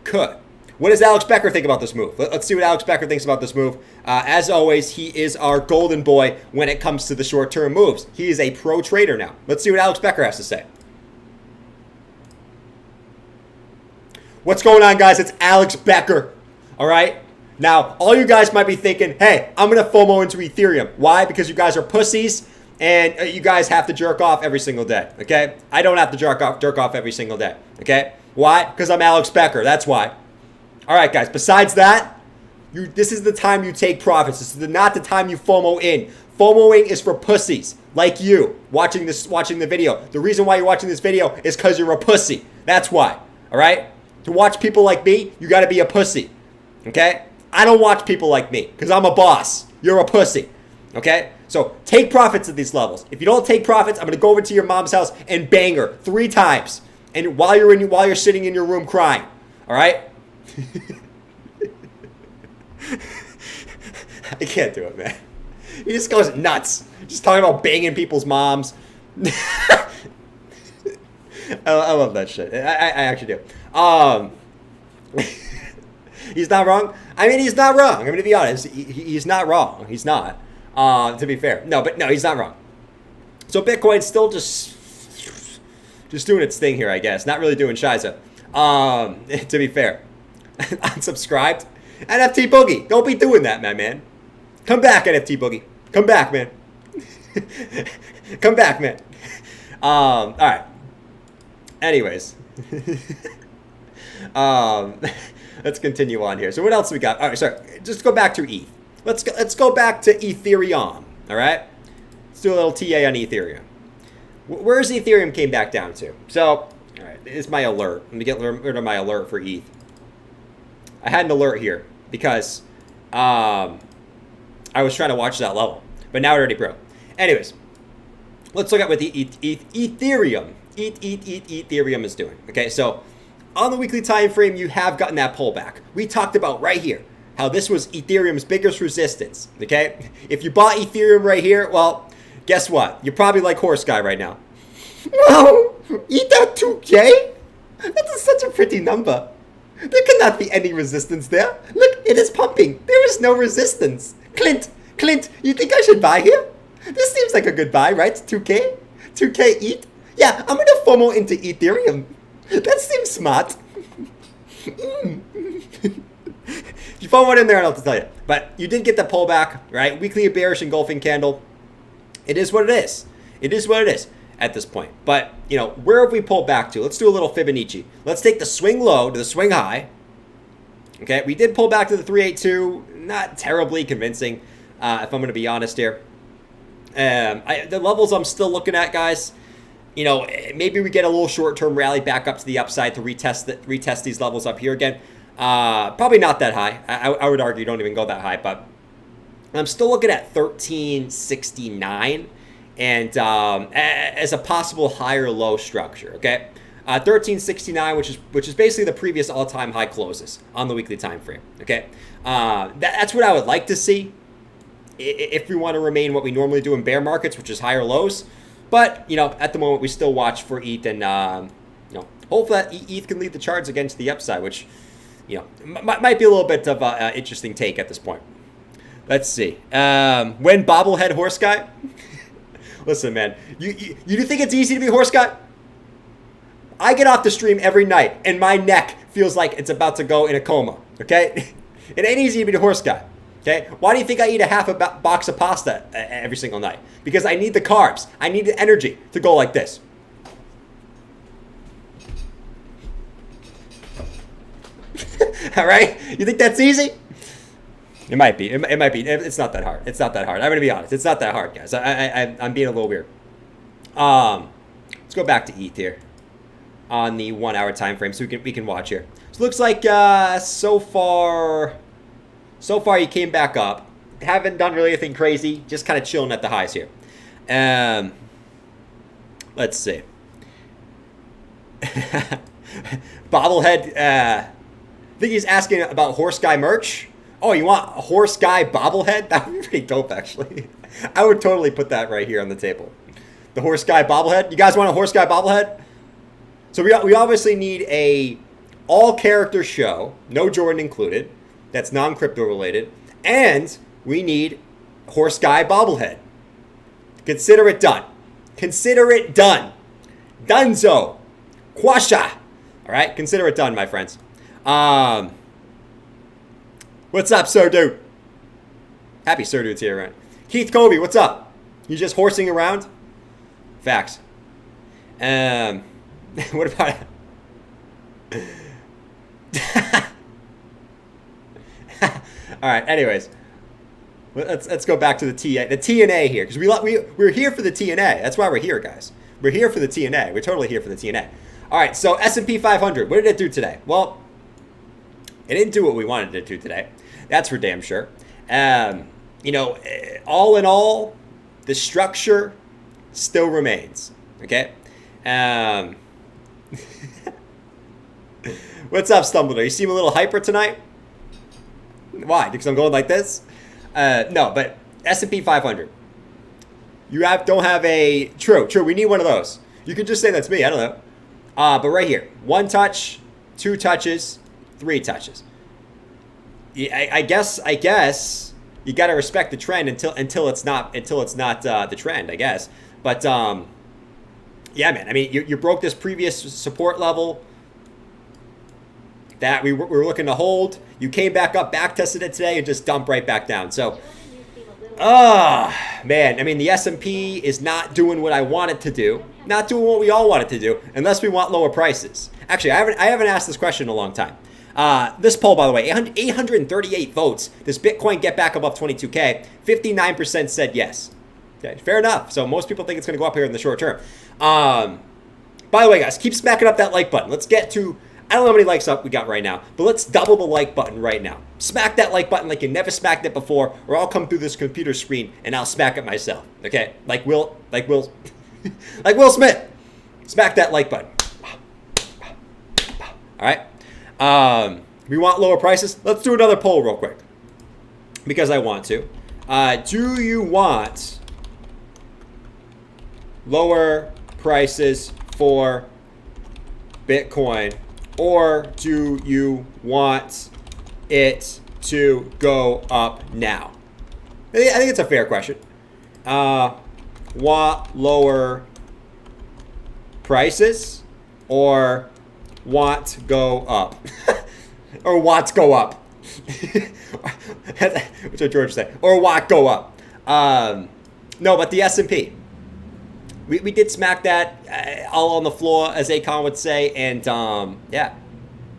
could. What does Alex Becker think about this move? Let's see what Alex Becker thinks about this move. As always, he is our golden boy when it comes to the short-term moves. He is a pro trader now. Let's see what Alex Becker has to say. What's going on, guys? It's Alex Becker. All right? Now, all you guys might be thinking, hey, I'm going to FOMO into Ethereum. Why? Because you guys are pussies and you guys have to jerk off every single day. Okay? I don't have to jerk off every single day. Okay? Why? Because I'm Alex Becker. That's why. All right, guys. Besides that, this is the time you take profits. This is not the time you FOMO in. FOMOing is for pussies like you watching the video. The reason why you're watching this video is because you're a pussy. That's why. All right? To watch people like me, you got to be a pussy. Okay? I don't watch people like me because I'm a boss. You're a pussy. Okay? So take profits at these levels. If you don't take profits, I'm going to go over to your mom's house and bang her 3 times. And while you're sitting in your room crying. All right? I can't do it, man. He just goes nuts. Just talking about banging people's moms. I love that shit. I actually do. He's not wrong. I mean, he's not wrong. I'm going to be honest. He's not wrong. He's not. To be fair. No, he's not wrong. So Bitcoin's still just doing its thing here, I guess. Not really doing shiza. To be fair. Unsubscribed. NFT Boogie. Don't be doing that, my man. Come back, NFT Boogie. Come back, man. Come back, man. All right. Anyways. Let's continue on here. So what else we got? All right, sorry. Just go back to ETH. Let's go back to Ethereum. All right. Let's do a little TA on Ethereum. Where's Ethereum came back down to? So, all right, this is my alert. Let me get rid of my alert for ETH. I had an alert here because I was trying to watch that level, but now it already broke. Anyways, let's look at what the Ethereum Ethereum is doing. Okay, so on the weekly time frame, you have gotten that pullback. We talked about right here. how this was Ethereum's biggest resistance, okay? If you bought Ethereum right here, well, guess what? You're probably like Horse Guy right now. Wow, eat that 2K? That is such a pretty number. There cannot be any resistance there. Look, it is pumping. There is no resistance. Clint, you think I should buy here? This seems like a good buy, right? 2K? 2K ETH? Yeah, I'm gonna FOMO into Ethereum. That seems smart. You FOMO'd in there, I don't know what to tell you. But you did get the pullback, right? Weekly bearish engulfing candle. It is what it is. It is what it is at this point. But, you know, where have we pulled back to? Let's do a little Fibonacci. Let's take the swing low to the swing high. Okay, we did pull back to the 382. Not terribly convincing, if I'm going to be honest here. The levels I'm still looking at, guys, you know, maybe we get a little short-term rally back up to the upside to retest these levels up here again. Probably not that high. I would argue don't even go that high, but I'm still looking at 1369 and as a possible higher low structure. Okay, 1369, which is basically the previous all-time high closes on the weekly time frame. Okay, that's what I would like to see if we want to remain what we normally do in bear markets, which is higher lows. But, you know, at the moment, we still watch for ETH, and, you know, hopefully that ETH can lead the charts again to the upside, which, you know, might be a little bit of an interesting take at this point. Let's see. When bobblehead horse guy? Listen, man, you think it's easy to be horse guy? I get off the stream every night, and my neck feels like it's about to go in a coma, okay? It ain't easy to be the horse guy. Okay, why do you think I eat a half a box of pasta every single night? Because I need the carbs. I need the energy to go like this. All right? You think that's easy? It might be. It might be. It's not that hard. It's not that hard. I'm going to be honest. It's not that hard, guys. I'm being a little weird. Let's go back to ETH here on the 1 hour time frame so we can watch here. So it looks like so far you came back up. Haven't done really anything crazy. Just kind of chilling at the highs here. Let's see. Bobblehead. I think he's asking about Horse Guy merch. Oh, you want a Horse Guy bobblehead? That would be pretty dope, actually. I would totally put that right here on the table. The Horse Guy bobblehead. You guys want a Horse Guy bobblehead? So we obviously need a all-character show, no Jordan included. That's non-crypto related. And we need Horse Guy bobblehead. Consider it done. Consider it done. Dunzo. Quasha. All right? Consider it done, my friends. What's up, Sir Dude? Happy Sir Dude's here, right? Keith Kobe, what's up? You just horsing around? Facts. What about... All right. Anyways, let's go back to the TNA here because we're here for the TNA. That's why we're here, guys. We're here for the TNA. We're totally here for the TNA. All right. So S&P 500. What did it do today? Well, it didn't do what we wanted it to do today. That's for damn sure. You know, all in all, the structure still remains. Okay. What's up, Stumbledore? You seem a little hyper tonight. Why? Because I'm going like this? No, but S&P 500. You don't have a... True. We need one of those. You could just say that's me. I don't know. But right here. 1 touch, 2 touches, 3 touches. I guess you got to respect the trend until it's not the trend, I guess. But, yeah, man. I mean, you broke this previous support level that we were looking to hold. You came back up, back tested it today, and just dumped right back down. So, man, I mean, the S&P is not doing what I want it to do, not doing what we all want it to do, unless we want lower prices. Actually, I haven't asked this question in a long time. This poll, by the way, 838 votes. Does Bitcoin get back above 22K? 59% said yes. Okay, fair enough. So most people think it's going to go up here in the short term. By the way, guys, keep smacking up that like button. Let's get to... I don't know how many likes up we got right now, but let's double the like button right now. Smack that like button like you never smacked it before, or I'll come through this computer screen and I'll smack it myself. Okay? Like Will Smith. Smack that like button. All right? We want lower prices. Let's do another poll real quick because I want to. Do you want lower prices for Bitcoin, or do you want it to go up now? I think it's a fair question. Want lower prices or want go up? Or want go up? Which what George said. Or want go up? No, but the S&P. We did smack that all on the floor, as Akon would say, and yeah.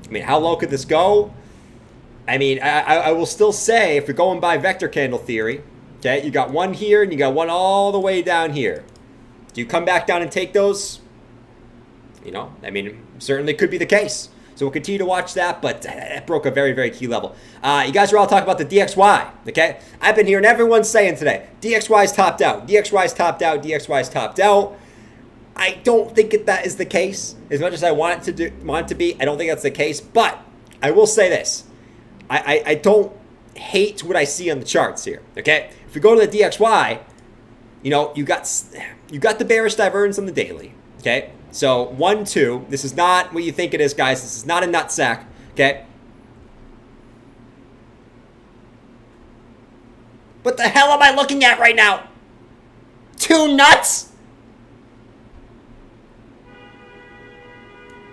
I mean, how low could this go? I mean, I will still say, if you're going by vector candle theory, okay, you got one here and you got one all the way down here. Do you come back down and take those? You know, I mean, certainly could be the case. So we'll continue to watch that, but that broke a very, very key level. You guys are all talking about the DXY, okay? I've been hearing everyone saying today, DXY's topped out, DXY's topped out, DXY's topped out. I don't think that is the case. As much as I want it to be, I don't think that's the case. But I will say this. I don't hate what I see on the charts here, okay? If we go to the DXY, you know, you got the bearish divergence on the daily, okay? So 1, 2, this is not what you think it is, guys. This is not a nut sack, okay? What the hell am I looking at right now? 2 nuts?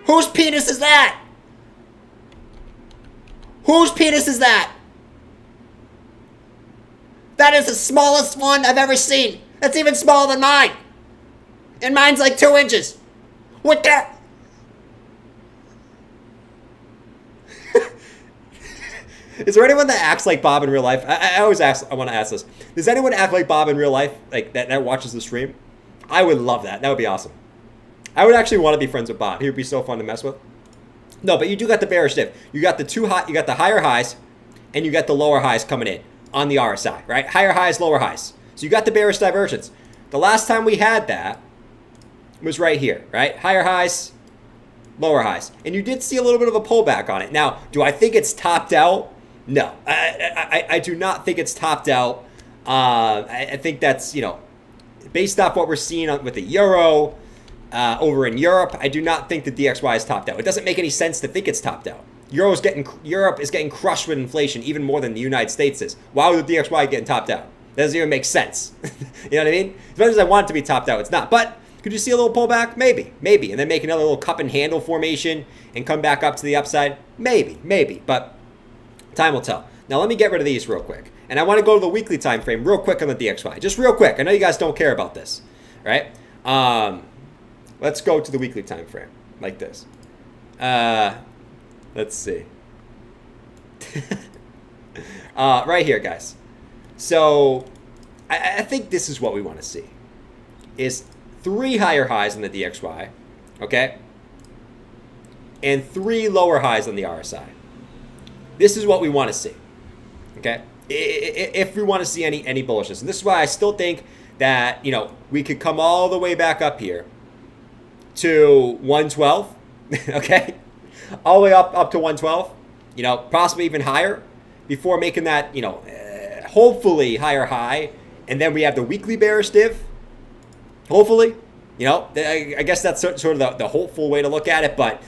Whose penis is that? Whose penis is that? That is the smallest one I've ever seen. That's even smaller than mine. And mine's like 2 inches. What the? Is there anyone that acts like Bob in real life? I always ask. I want to ask this. Does anyone act like Bob in real life, like that watches the stream? I would love that. That would be awesome. I would actually want to be friends with Bob. He would be so fun to mess with. No, but you do got the bearish dip. You got you got the higher highs, and you got the lower highs coming in on the RSI, right? Higher highs, lower highs. So you got the bearish divergence. The last time we had that was right here, right? Higher highs, lower highs. And you did see a little bit of a pullback on it. Now, do I think it's topped out? No. I do not think it's topped out. I think that's, you know, based off what we're seeing with the euro over in Europe, I do not think the DXY is topped out. It doesn't make any sense to think it's topped out. Europe is getting crushed with inflation even more than the United States is. Why would the DXY getting topped out? That doesn't even make sense. You know what I mean? As much as I want it to be topped out, it's not. But could you see a little pullback? Maybe. And then make another little cup and handle formation and come back up to the upside? Maybe. But time will tell. Now let me get rid of these real quick. And I want to go to the weekly time frame real quick on the DXY. Just real quick. I know you guys don't care about this. Right? Let's go to the weekly time frame like this. Let's see. Right here, guys. So I think this is what we want to see. Is 3 higher highs on the DXY, okay? And 3 lower highs on the RSI. This is what we want to see, okay? If we want to see any bullishness. And this is why I still think that, you know, we could come all the way back up here to 112, okay? All the way up to 112, you know, possibly even higher before making that, you know, hopefully higher high. And then we have the weekly bearish div. Hopefully, you know, I guess that's sort of the hopeful way to look at it. But,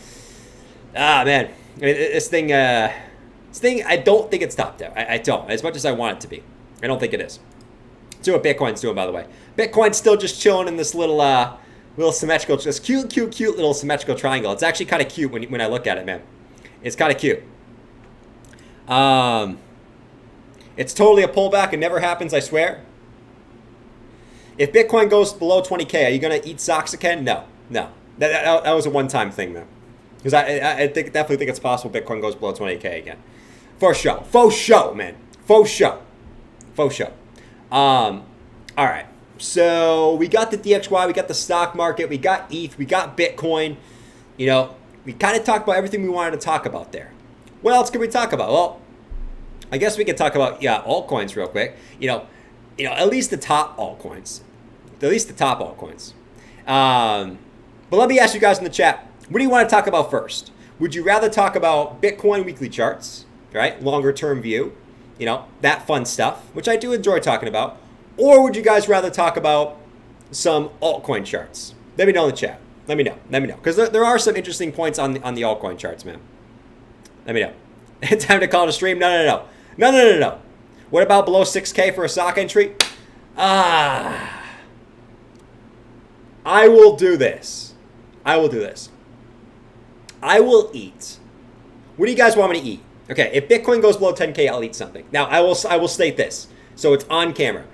man, I mean, this thing, I don't think it's topped out. I don't, as much as I want it to be. I don't think it is. See what Bitcoin's doing, by the way. Bitcoin's still just chilling in this little symmetrical, just cute little symmetrical triangle. It's actually kind of cute when I look at it, man. It's kind of cute. It's totally a pullback. It never happens, I swear. If Bitcoin goes below 20K, are you going to eat socks again? No. That was a one-time thing, though. Because I definitely think it's possible Bitcoin goes below 20K again. For sure. Faux show, man. Faux show. All right. So we got the DXY, we got the stock market, we got ETH, we got Bitcoin. You know, we kind of talked about everything we wanted to talk about there. What else can we talk about? Well, I guess we could talk about, altcoins real quick. You know, at least the top altcoins. But let me ask you guys in the chat, what do you want to talk about first? Would you rather talk about Bitcoin weekly charts, right? Longer term view, that fun stuff, which I do enjoy talking about. Or would you guys rather talk about some altcoin charts? Let me know in the chat. Let me know. Because there are some interesting points on the altcoin charts, man. Let me know. Time to call it a stream? No. What about below 6K for a stock entry? I will do this. I will eat. What do you guys want me to eat? Okay, if Bitcoin goes below 10K, I'll eat something. Now, I will state this, so it's on camera.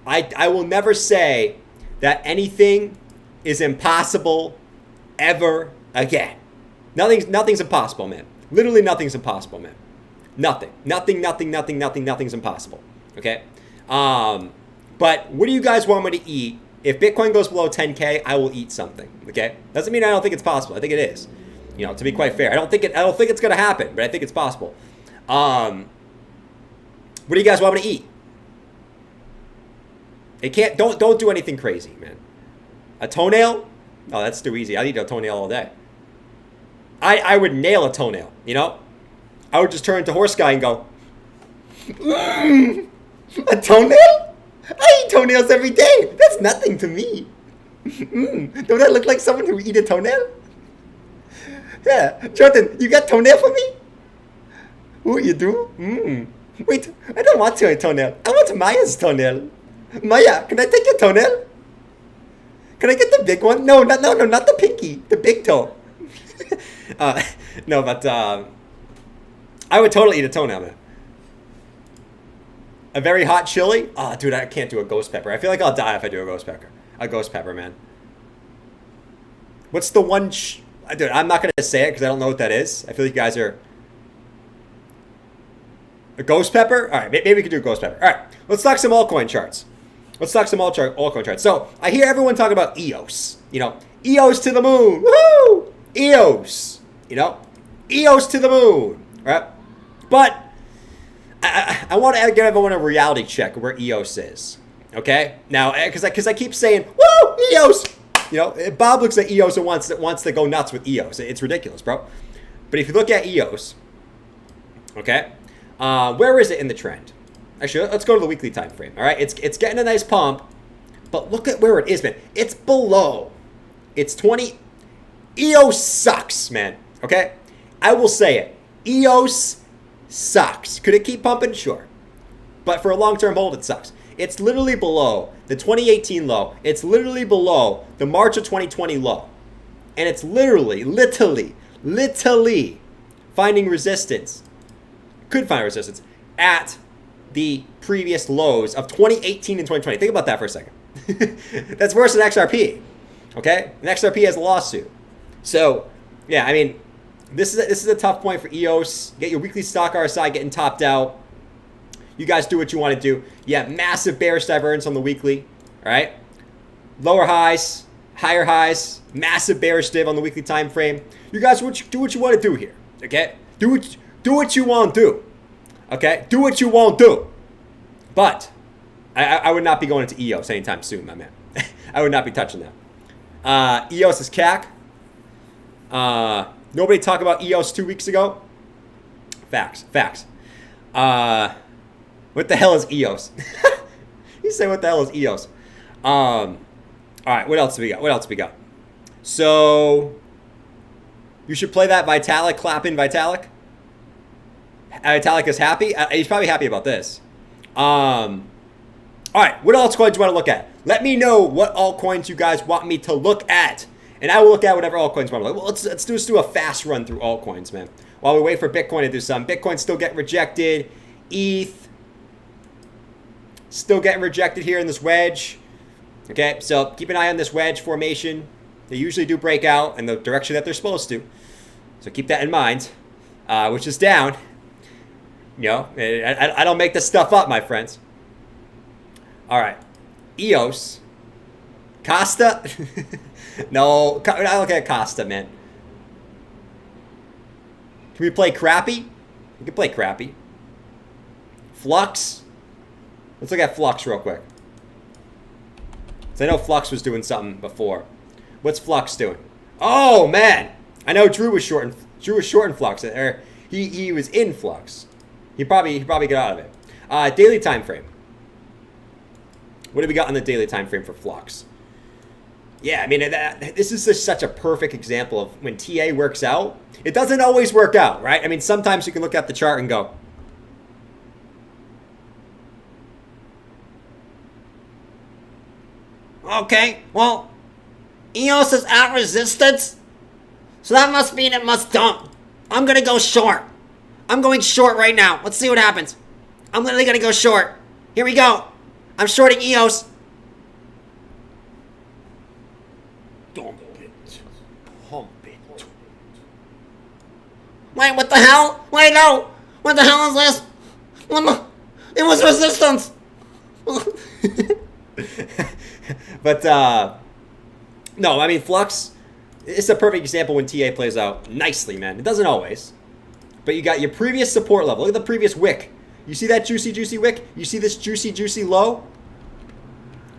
I will never say that anything is impossible ever again. Nothing's impossible, man. Literally nothing's impossible, man. Nothing's impossible. Okay? But what do you guys want me to eat? If Bitcoin goes below 10K, I will eat something. Okay? Doesn't mean I don't think it's possible. I think it is. To be quite fair. I don't think it's gonna happen, but I think it's possible. What do you guys want me to eat? Don't do anything crazy, man. A toenail? Oh, that's too easy. I'd eat a toenail all day. I would nail a toenail, I would just turn into horse guy and go, a toenail? I eat toenails every day. That's nothing to me. Don't I look like someone who eat a toenail? Yeah. Jordan, you got toenail for me? Oh, you do? Wait, I don't want a toenail. I want Maya's toenail. Maya, can I take your toenail? Can I get the big one? No, not the pinky. The big toe. No, but I would totally eat a toenail, man. A very hot chili? Oh, dude, I can't do a ghost pepper. I feel like I'll die if I do a ghost pepper. A ghost pepper, man. What's the one... Dude, I'm not going to say it because I don't know what that is. I feel like you guys are... A ghost pepper? All right, maybe we can do a ghost pepper. All right, let's talk some altcoin charts. Altcoin charts. So, I hear everyone talking about EOS. EOS to the moon. Woohoo! EOS. EOS to the moon. Right? But... I want to give everyone a reality check where EOS is, okay? Now, because I keep saying, woo, EOS! Bob looks at EOS and wants to go nuts with EOS. It's ridiculous, bro. But if you look at EOS, okay, where is it in the trend? Actually, let's go to the weekly time frame, all right? It's getting a nice pump, but look at where it is, man. It's below. It's 20. EOS sucks, man, okay? I will say it. EOS sucks. Could it keep pumping? Sure. But for a long-term hold, it sucks. It's literally below the 2018 low. It's literally below the March of 2020 low. And it's literally finding resistance. Could find resistance at the previous lows of 2018 and 2020. Think about that for a second. That's worse than XRP. Okay? And XRP has a lawsuit. So, yeah, I mean, this is a tough point for EOS. Get your weekly stock RSI getting topped out. You guys do what you want to do. Yeah, massive bearish divergence on the weekly. All right, lower highs, higher highs, massive bearish div on the weekly time frame. You guys do what you want to do here. Okay, do what you want to do. Okay, do what you want to do. But I would not be going into EOS anytime soon, my man. I would not be touching that. EOS is CAC. Nobody talked about EOS 2 weeks ago. Facts. What the hell is EOS? You say, what the hell is EOS? All right, what else do we got? So, you should play that Vitalik, clap in Vitalik. Vitalik is happy. He's probably happy about this. All right, what altcoins do you want to look at? Let me know what altcoins you guys want me to look at. And I will look at whatever altcoins want to look. Well, let's just do a fast run through altcoins, man. While we wait for Bitcoin to do something. Bitcoin's still getting rejected. ETH still getting rejected here in this wedge. Okay, so keep an eye on this wedge formation. They usually do break out in the direction that they're supposed to. So keep that in mind, which is down. I don't make this stuff up, my friends. All right, EOS. Costa? No, I look at Costa, man. Can we play crappy? We can play crappy. Flux? Let's look at Flux real quick. So I know Flux was doing something before. What's Flux doing? Oh, man. I know Drew was shorting Drew was short in flux, or he was in flux. He probably got out of it. Daily time frame. What do we got on the daily time frame for flux? Yeah, I mean, this is just such a perfect example of when TA works out. It doesn't always work out, right? I mean, sometimes you can look at the chart and go, Okay, well, EOS is at resistance, so that must mean it must dump. I'm gonna go short. I'm going short right now. Let's see what happens. I'm literally gonna go short. Here we go. I'm shorting EOS. dump it, pump it. Wait, what the hell? Wait, no. What the hell is this? It was resistance. But, no, I mean, flux, it's a perfect example when TA plays out nicely, man. It doesn't always. But you got your previous support level. Look at the previous wick. You see that juicy wick? You see this juicy low?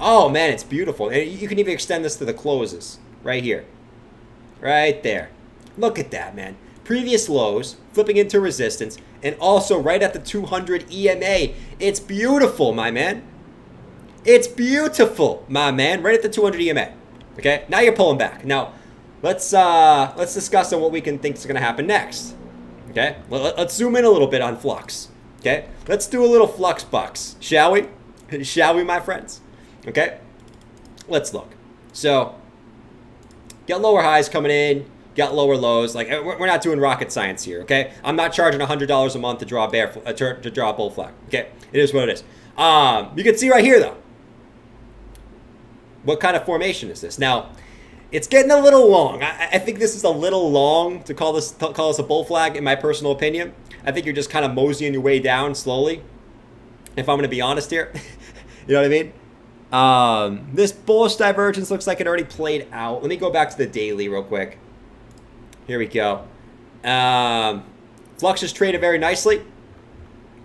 Oh, man, it's beautiful. And you can even extend this to the closes. Right here. Right there. Look at that, man. Previous lows, flipping into resistance, and also right at the 200 EMA. It's beautiful, my man. It's beautiful, my man. Right at the 200 EMA. Okay? Now you're pulling back. Now, let's discuss on what we can think is going to happen next. Okay? Let's zoom in a little bit on flux. Okay? Let's do a little flux bucks, shall we? Shall we, my friends? Okay? Let's look. So, got lower highs coming in, got lower lows. Like, we're not doing rocket science here, okay? I'm not charging $100 a month to draw to draw a bull flag. Okay? It is what it is. You can see right here, though. What kind of formation is this? Now, it's getting a little long. I think this is a little long to call this a bull flag, in my personal opinion. I think you're just kind of moseying your way down slowly, if I'm going to be honest here. You know what I mean? This bullish divergence looks like it already played out. Let me go back to the daily real quick. Here we go. Flux is traded very nicely.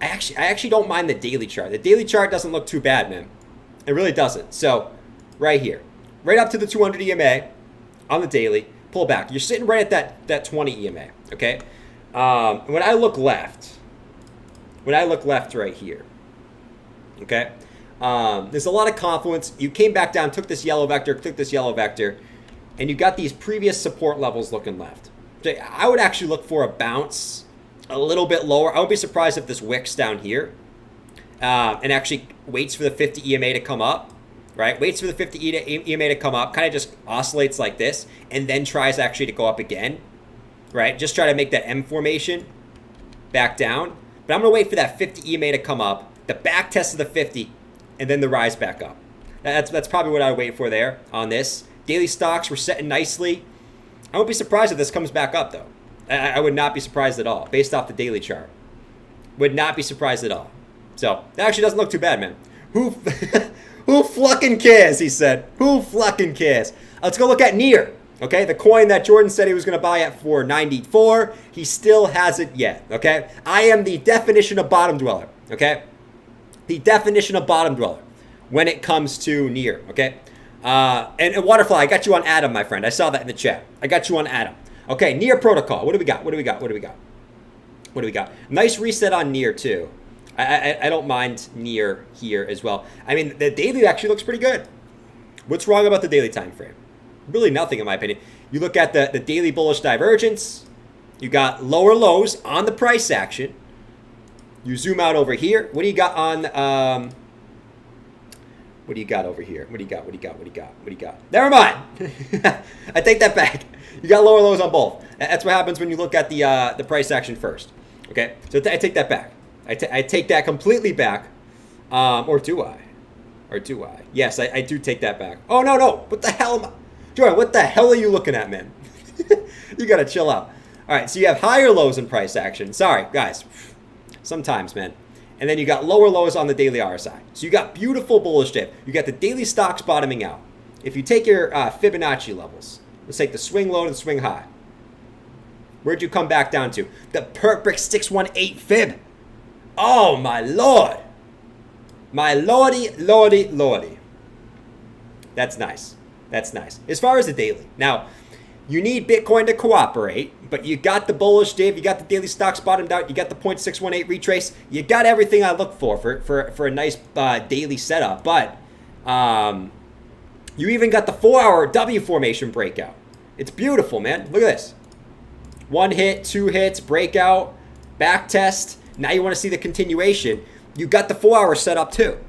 I actually don't mind the daily chart. The daily chart doesn't look too bad, man. It really doesn't. So, right here. Right up to the 200 EMA on the daily. Pull back. You're sitting right at that 20 EMA, okay? When I look left right here, okay? There's a lot of confluence. You came back down, took this yellow vector, and you got these previous support levels looking left. So I would actually look for a bounce a little bit lower. I would be surprised if this wicks down here and actually waits for the 50 EMA to come up, right? Waits for the 50 EMA to come up, kind of just oscillates like this, and then tries actually to go up again, right? Just try to make that M formation back down. But I'm going to wait for that 50 EMA to come up, the back test of the 50, and then the rise back up. That's probably what I would wait for there on this. Daily stocks were setting nicely. I won't be surprised if this comes back up, though. I would not be surprised at all, based off the daily chart. Would not be surprised at all. So, that actually doesn't look too bad, man. Who flucking cares, he said. Who flucking cares? Let's go look at Near. Okay, the coin that Jordan said he was going to buy at $4.94. He still hasn't yet, okay? I am the definition of bottom dweller, okay? The definition of bottom dweller when it comes to Near, okay? And Waterfly, I got you on Adam, my friend. I saw that in the chat. I got you on Adam. Okay, Near protocol. What do we got? Nice reset on Near, too. I don't mind Near here as well. I mean, the daily actually looks pretty good. What's wrong about the daily time frame? Really nothing, in my opinion. You look at the daily bullish divergence. You got lower lows on the price action. You zoom out over here. What do you got on... What do you got over here? What do you got? Never mind. I take that back. You got lower lows on both. That's what happens when you look at the price action first. Okay, so I take that back. I take that completely back. Or do I? Yes, I do take that back. Oh, no. What the hell am I? Jordan, what the hell are you looking at, man? You got to chill out. All right, so you have higher lows in price action. Sorry, guys. Sometimes, man. And then you got lower lows on the daily RSI. So you got beautiful bullish dip. You got the daily stocks bottoming out. If you take your Fibonacci levels, let's take the swing low and the swing high. Where'd you come back down to? The perfect 618 fib. Oh, my Lord. My lordy. That's nice. As far as the daily. Now, You need Bitcoin to cooperate, but you got the bullish div, you got the daily stocks bottomed out, you got the 0.618 retrace, you got everything I look for a nice daily setup. But you even got the 4-hour W formation breakout. It's beautiful, man. Look at this. 1 hit, 2 hits, breakout, back test. Now you want to see the continuation. You got the 4-hour setup too.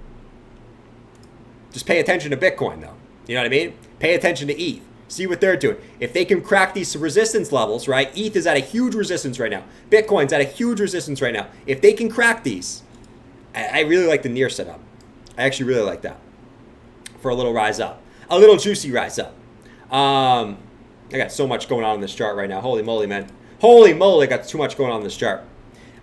Just pay attention to Bitcoin, though. You know what I mean? Pay attention to ETH. See what they're doing. If they can crack these resistance levels, right? ETH is at a huge resistance right now. Bitcoin's at a huge resistance right now. If they can crack these, I really like the near setup. I actually really like that for a little rise up. A little juicy rise up. I got so much going on in this chart right now. Holy moly, man. Holy moly, I got too much going on in this chart.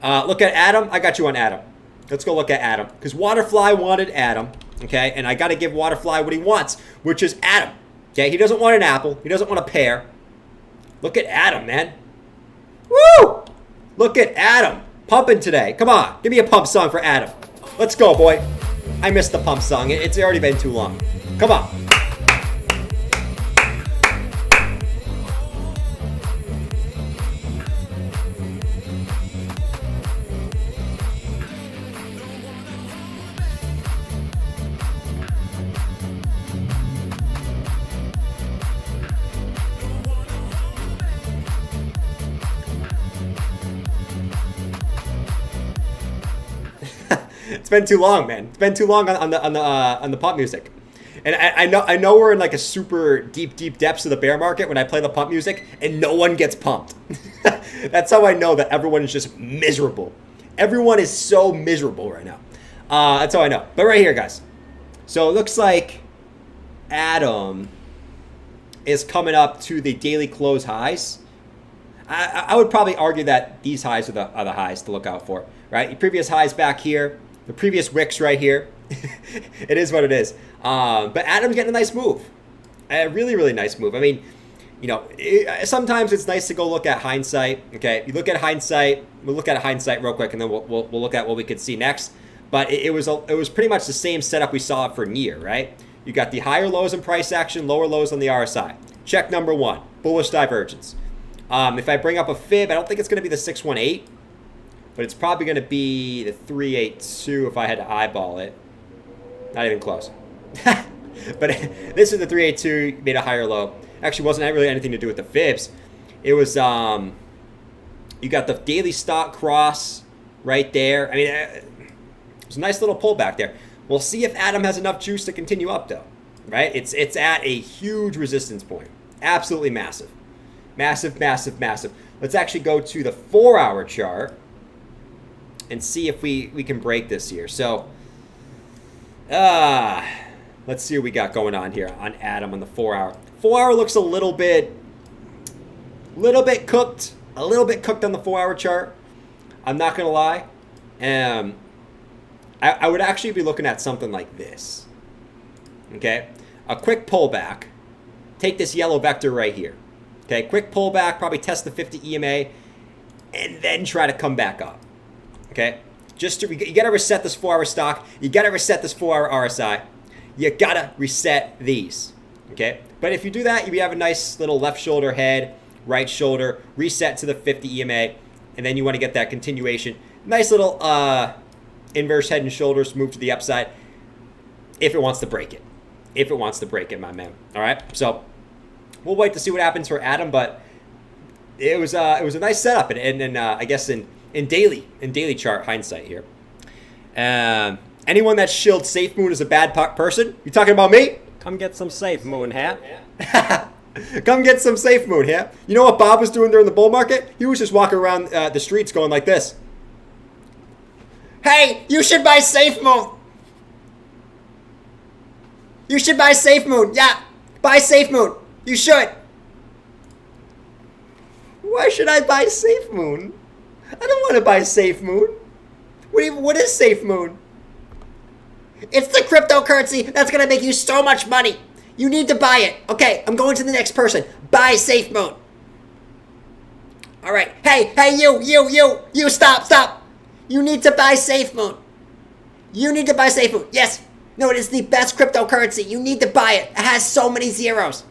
Look at Adam. I got you on Adam. Let's go look at Adam. Because Waterfly wanted Adam. Okay, and I got to give Waterfly what he wants, which is Adam. Okay, he doesn't want an apple. He doesn't want a pear. Look at Adam, man. Woo! Look at Adam. Pumping today. Come on, give me a pump song for Adam. Let's go, boy. I missed the pump song. It's already been too long. Come on. It's been too long, man. It's been too long on the pump music, and I know we're in like a super deep depths of the bear market when I play the pump music, and no one gets pumped. That's how I know that everyone is just miserable. Everyone is so miserable right now. That's how I know. But right here, guys. So it looks like Adam is coming up to the daily close highs. I would probably argue that these highs are the highs to look out for, right? The previous highs back here. The previous wicks right here. It is what it is. But Adam's getting a nice move. A really, really nice move. I mean, you know, sometimes it's nice to go look at hindsight. Okay, you look at hindsight. We'll look at hindsight real quick, and then we'll look at what we could see next. But it was pretty much the same setup we saw for Near, right? You got the higher lows in price action, lower lows on the RSI. Check number 1, bullish divergence. If I bring up a fib, I don't think it's going to be the 618. But it's probably going to be the 382 if I had to eyeball it. Not even close. But this is the 382, made a higher low. Actually, wasn't really anything to do with the fibs. It was, you got the daily stock cross right there. I mean, it's a nice little pullback there. We'll see if Adam has enough juice to continue up, though. Right? It's at a huge resistance point. Absolutely massive. Massive, massive, massive. Let's actually go to the 4-hour chart and see if we can break this here. So, let's see what we got going on here on Adam on the 4-hour. 4-hour looks a little bit cooked. A little bit cooked on the 4-hour chart. I'm not going to lie. I would actually be looking at something like this. Okay? A quick pullback. Take this yellow vector right here. Okay? Quick pullback, probably test the 50 EMA, and then try to come back up. Okay, you gotta reset this 4-hour stock. You gotta reset this 4-hour RSI. You gotta reset these. Okay, but if you do that, you have a nice little left shoulder head, right shoulder, reset to the 50 EMA, and then you want to get that continuation. Nice little inverse head and shoulders move to the upside. If it wants to break it, my man. All right, so we'll wait to see what happens for Adam, but it was a nice setup, and I guess in daily chart hindsight here. Anyone that shilled Safe Moon is a bad person? You talking about me? Come get some Safe Moon, huh? Come get some Safe Moon, huh? You know what Bob was doing during the bull market? He was just walking around the streets going like this. Hey, you should buy Safe Moon. You should buy Safe Moon. Yeah, buy Safe Moon. You should. Why should I buy Safe Moon? I don't want to buy Safe Moon. What is Safe Moon? It's the cryptocurrency that's going to make you so much money. You need to buy it. Okay, I'm going to the next person. Buy Safe Moon. All right. Hey, you, stop. You need to buy Safe Moon. You need to buy Safe Moon. Yes. No, it is the best cryptocurrency. You need to buy it. It has so many zeros.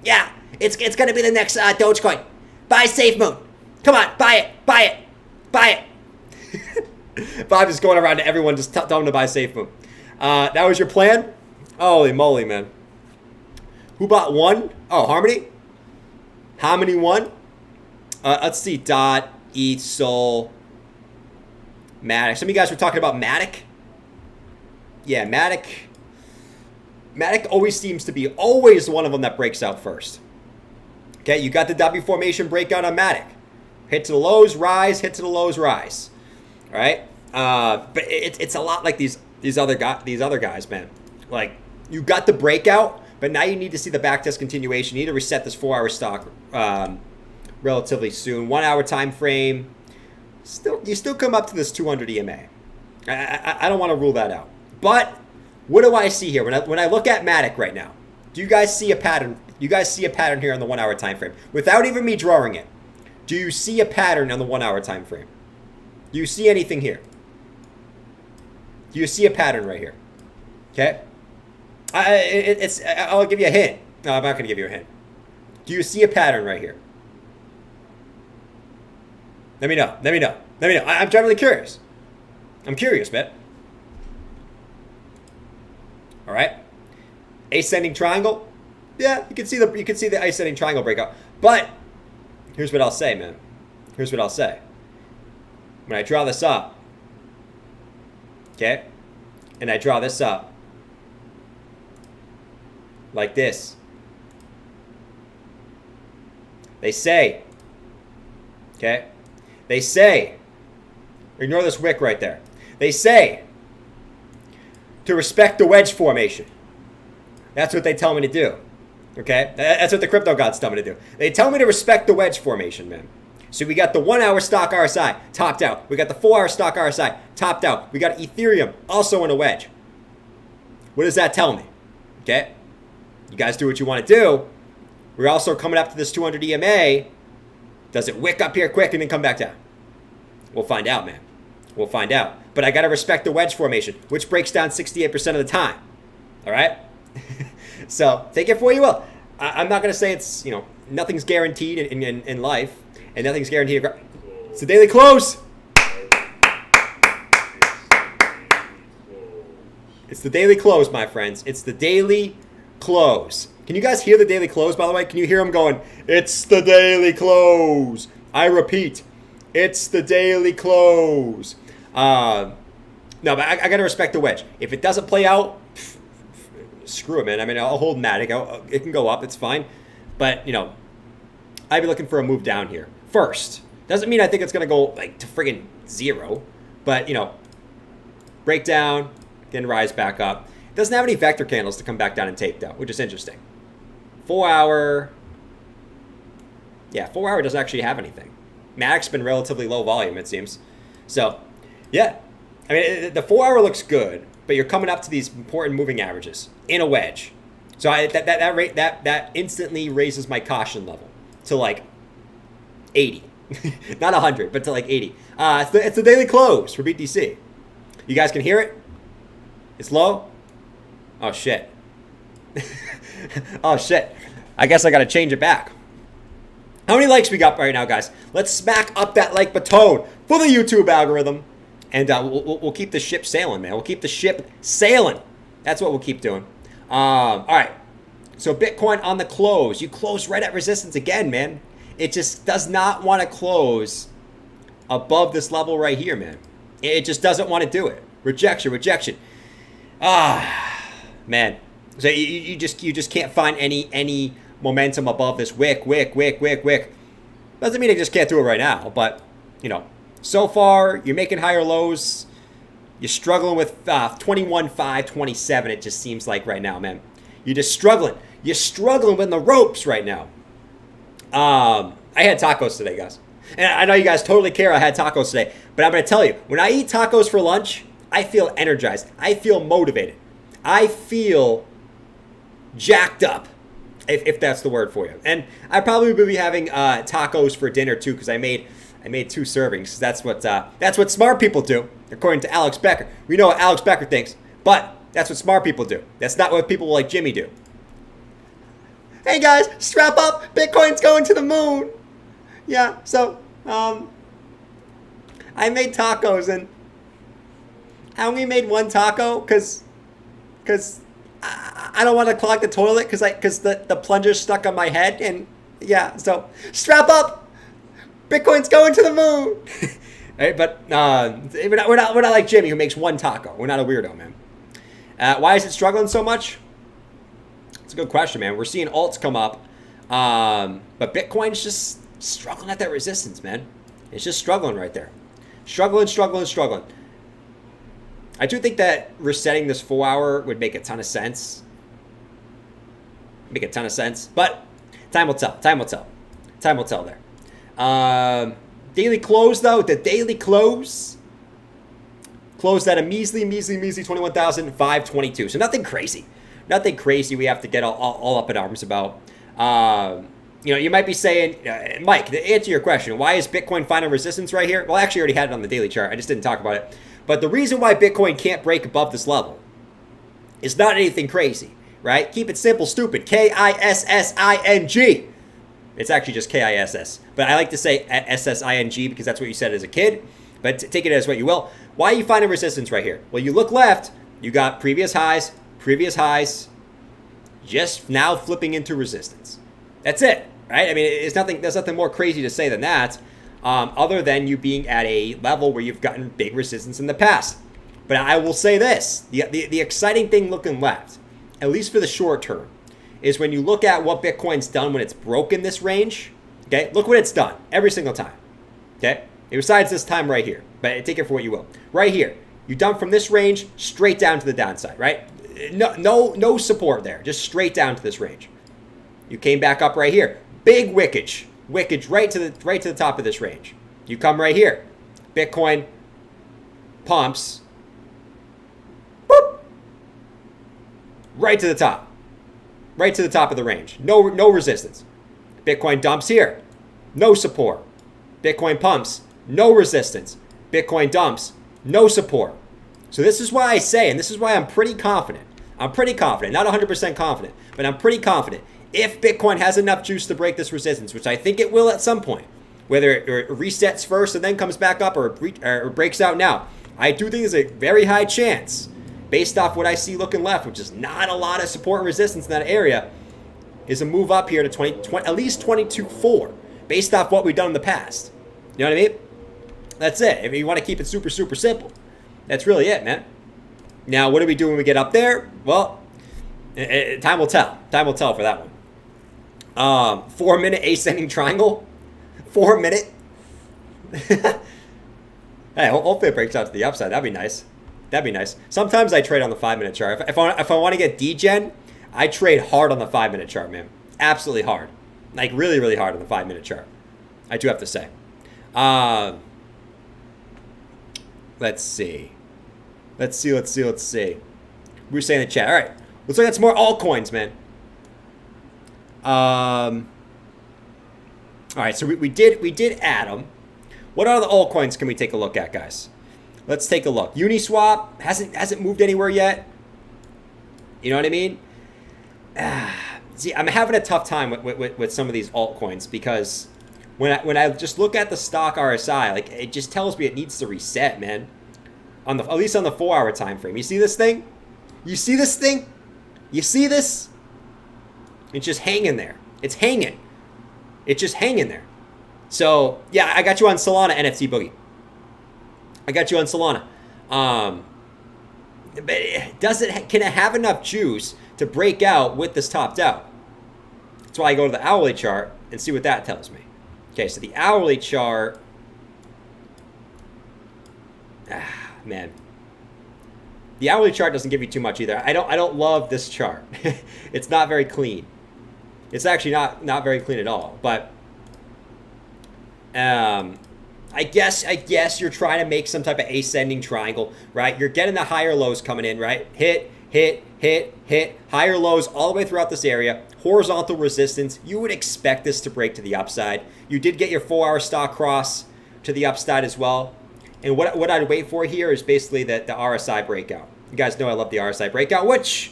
Yeah. It's gonna be the next Dogecoin. Buy Safe Moon. Come on, buy it, buy it, buy it. Bob is going around to everyone just tell them to buy Safe Moon. That was your plan? Holy moly, man. Who bought one? Oh, Harmony? Harmony won? Let's see. Dot, ETH, Sol, Matic. Some of you guys were talking about Matic. Yeah, Matic. Matic always seems to be always one of them that breaks out first. Okay, you got the W formation breakout on Matic. Hit to the lows, rise, hit to the lows, rise. All right? But it's a lot like these other guys, man. Like, you got the breakout, but now you need to see the backtest continuation. You need to reset this 4-hour stock relatively soon. 1 hour time frame. You still come up to this 200 EMA. I don't want to rule that out. But what do I see here? When I look at Matic right now, do you guys see a pattern? You guys see a pattern here on the 1 hour time frame without even me drawing it? Do you see a pattern on the 1 hour time frame? Do you see anything here? Do you see a pattern right here? Okay. I'll give you a hint. No, I'm not going to give you a hint. Do you see a pattern right here? Let me know. Let me know. Let me know. I'm genuinely curious. I'm curious, man. All right. Ascending triangle. Yeah, you can see the ascending triangle breakout. But here's what I'll say, man. Here's what I'll say. When I draw this up, okay, and I draw this up like this, they say, okay, they say, ignore this wick right there. They say to respect the wedge formation. That's what they tell me to do. Okay? That's what the crypto gods tell me to do. They tell me to respect the wedge formation, man. So we got the 1 hour stock RSI topped out. We got the 4 hour stock RSI topped out. We got Ethereum also in a wedge. What does that tell me? Okay? You guys do what you want to do. We're also coming up to this 200 EMA. Does it wick up here quick and then come back down? We'll find out, man. We'll find out. But I got to respect the wedge formation, which breaks down 68% of the time. All right? So take it for what you will. I'm not going to say it's, nothing's guaranteed in life, and nothing's guaranteed. It's the daily close. It's the daily close, my friends. It's the daily close. Can you guys hear the daily close, by the way? Can you hear them going, it's the daily close? I repeat, it's the daily close. No, but I got to respect the wedge. If it doesn't play out, screw it, man. I mean, I'll hold Matic. It can go up. It's fine. But, I'd be looking for a move down here first. Doesn't mean I think it's going to go like to friggin' zero. But, break down, then rise back up. It doesn't have any vector candles to come back down and take, though, which is interesting. 4 hour. Yeah, 4 hour doesn't actually have anything. Matic's been relatively low volume, it seems. So, yeah. I mean, the 4 hour looks good, but you're coming up to these important moving averages in a wedge. So that instantly raises my caution level to like 80. Not 100, but to like 80. It's the daily close for BTC. You guys can hear it? It's low? Oh, shit. Oh, shit. I guess I got to change it back. How many likes we got right now, guys? Let's smack up that like button for the YouTube algorithm. And we'll keep the ship sailing, man. We'll keep the ship sailing. That's what we'll keep doing. All right. So Bitcoin on the close. You closed right at resistance again, man. It just does not want to close above this level right here, man. It just doesn't want to do it. Rejection, rejection. Man. So you just can't find any momentum above this wick. Doesn't mean it just can't do it right now, but so far you're making higher lows. You're struggling with 21.527. It just seems like right now, man. You're just struggling. You're struggling with the ropes right now. I had tacos today, guys. And I know you guys totally care I had tacos today. But I'm going to tell you, when I eat tacos for lunch, I feel energized. I feel motivated. I feel jacked up, if that's the word for you. And I probably will be having tacos for dinner, too, because I made 2 servings. That's what smart people do, according to Alex Becker. We know what Alex Becker thinks, but that's what smart people do. That's not what people like Jimmy do. Hey guys, strap up. Bitcoin's going to the moon. Yeah, so I made tacos and I only made one taco because I don't want to clog the toilet because the plunger's stuck on my head. And yeah, so strap up. Bitcoin's going to the moon. Right, but we're not like Jimmy who makes one taco. We're not a weirdo, man. Why is it struggling so much? It's a good question, man. We're seeing alts come up, but Bitcoin's just struggling at that resistance, man. It's just struggling right there. Struggling. I do think that resetting this 4 hour would make a ton of sense. But time will tell. Time will tell there. Daily close, though. The daily close closed at a measly 21,522. So nothing crazy. Nothing crazy we have to get all up in arms about. You might be saying, Mike, to answer your question, why is Bitcoin finding resistance right here? Well, I actually already had it on the daily chart. I just didn't talk about it. But the reason why Bitcoin can't break above this level is not anything crazy, right? Keep it simple, stupid. Kissing. It's actually just KISS. But I like to say SSING because that's what you said as a kid. But take it as what you will. Why are you finding resistance right here? Well, you look left, you got previous highs, just now flipping into resistance. That's it, right? I mean, there's nothing more crazy to say than that, other than you being at a level where you've gotten big resistance in the past. But I will say this, the exciting thing looking left, at least for the short term, is when you look at what Bitcoin's done when it's broken this range, okay? Look what it's done every single time, okay? Besides this time right here, but take it for what you will. Right here, you dump from this range straight down to the downside, right? No support there, just straight down to this range. You came back up right here, big wickage right to the top of this range. You come right here, Bitcoin pumps, boop, right to the top of the range. No resistance. Bitcoin dumps here, no support. Bitcoin pumps, no resistance. Bitcoin dumps, no support. So this is why I say, and this is why I'm pretty confident. Not 100% confident, but I'm pretty confident. If Bitcoin has enough juice to break this resistance, which I think it will at some point, whether it resets first and then comes back up or breaks out now, I do think there's a very high chance, based off what I see looking left, which is not a lot of support and resistance in that area, is a move up here to at least 22.4, based off what we've done in the past. You know what I mean? That's it. If you want to keep it super, super simple, that's really it, man. Now, what do we do when we get up there? Well, time will tell. Time will tell for that one. 4 minute ascending triangle. 4 minute. Hey, hopefully it breaks out to the upside. That'd be nice. Sometimes I trade on the 5 minute chart. If I want to get degen, I trade hard on the 5 minute chart, man. Absolutely hard. Like really, really hard on the 5 minute chart. I do have to say. Let's see. We're saying in the chat. All right. Let's look at some more altcoins, man. All right. So we did Atom. What other altcoins can we take a look at, guys? Let's take a look. Uniswap hasn't moved anywhere yet. You know what I mean? See, I'm having a tough time with some of these altcoins because when I just look at the stock RSI, like it just tells me it needs to reset, man. At least on the 4 hour time frame. You see this thing? You see this? It's just hanging there. It's just hanging there. So yeah, I got you on Solana, NFT Boogie. I got you on Solana. But can it have enough juice to break out with this topped out? That's why I go to the hourly chart and see what that tells me. Okay, so the hourly chart. Man, the hourly chart doesn't give you too much either. I don't love this chart. It's not very clean. It's actually not very clean at all. But I guess you're trying to make some type of ascending triangle, right? You're getting the higher lows coming in, right? Hit, higher lows all the way throughout this area. Horizontal resistance. You would expect this to break to the upside. You did get your 4 hour stock cross to the upside as well. And what I'd wait for here is basically the RSI breakout. You guys know I love the RSI breakout, which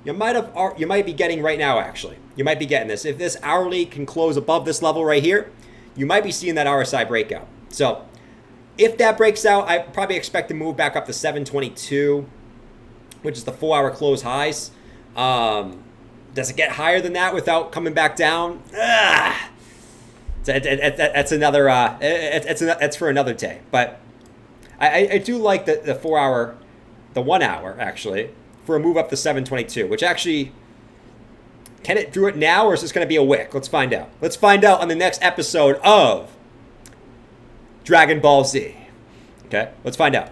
you might be getting right now, actually. You might be getting this. If this hourly can close above this level right here, you might be seeing that RSI breakout. So if that breaks out, I probably expect to move back up to 722, which is the 4-hour close highs. Does it get higher than that without coming back down? That's another. It's for another day. But I do like the 4-hour, the 1 hour actually, for a move up to 722, which actually, can it do it now, or is this going to be a wick? Let's find out. Let's find out on the next episode of Dragon Ball Z. Okay, let's find out.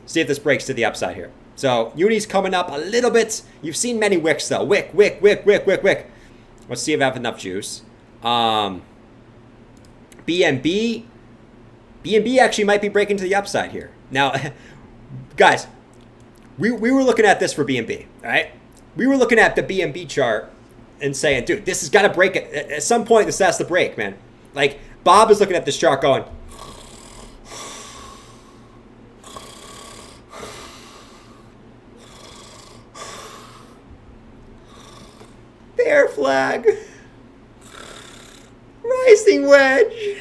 See if this breaks to the upside here. So Uni's coming up a little bit. You've seen many wicks though. Wick. Let's see if I have enough juice. BNB actually might be breaking to the upside here. Now, guys, we were looking at this for BNB, all right? We were looking at the BNB chart and saying, dude, this has got to break it. At some point, this has to break, man. Like, Bob is looking at this chart going, bear flag, rising wedge,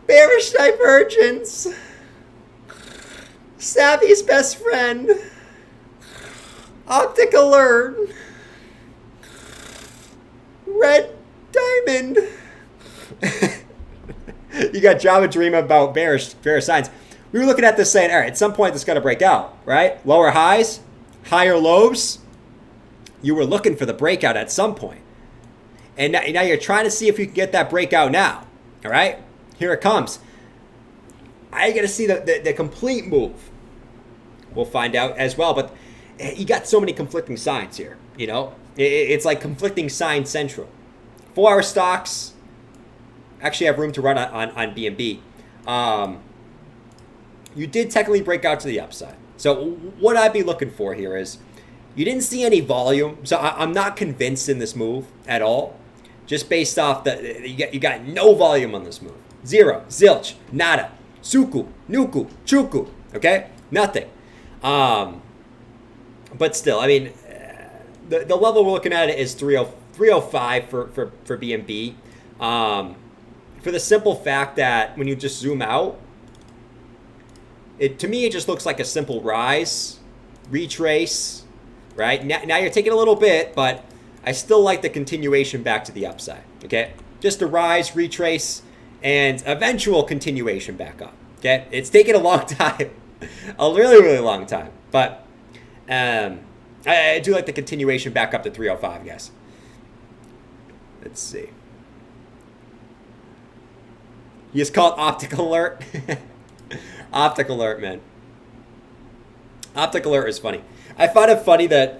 bearish divergence, Savvy's best friend, optic alert, red diamond. You got Java dream about bearish signs. We were looking at this saying, all right, at some point this got to break out, right? Lower highs, higher lows. You were looking for the breakout at some point. And now you're trying to see if you can get that breakout now. All right? Here it comes. I got to see the complete move. We'll find out as well. But you got so many conflicting signs here. You know? It's like conflicting sign central. 4-hour stocks actually have room to run on BNB. You did technically break out to the upside. So what I'd be looking for here is, you didn't see any volume, so I'm not convinced in this move at all. Just based off you got no volume on this move. Zero, zilch, nada, suku, nuku, chuku. Okay, nothing. But still, I mean, the level we're looking at is 305 for BNB. For the simple fact that when you just zoom out, to me it just looks like a simple rise, retrace. Right? Now you're taking a little bit, but I still like the continuation back to the upside. Okay? Just a rise, retrace, and eventual continuation back up. Okay? It's taken a long time. A really, really long time. But I do like the continuation back up to 305, guys. Let's see. He is called Optic Alert. Optic Alert, man. Optic Alert is funny. I find it funny that,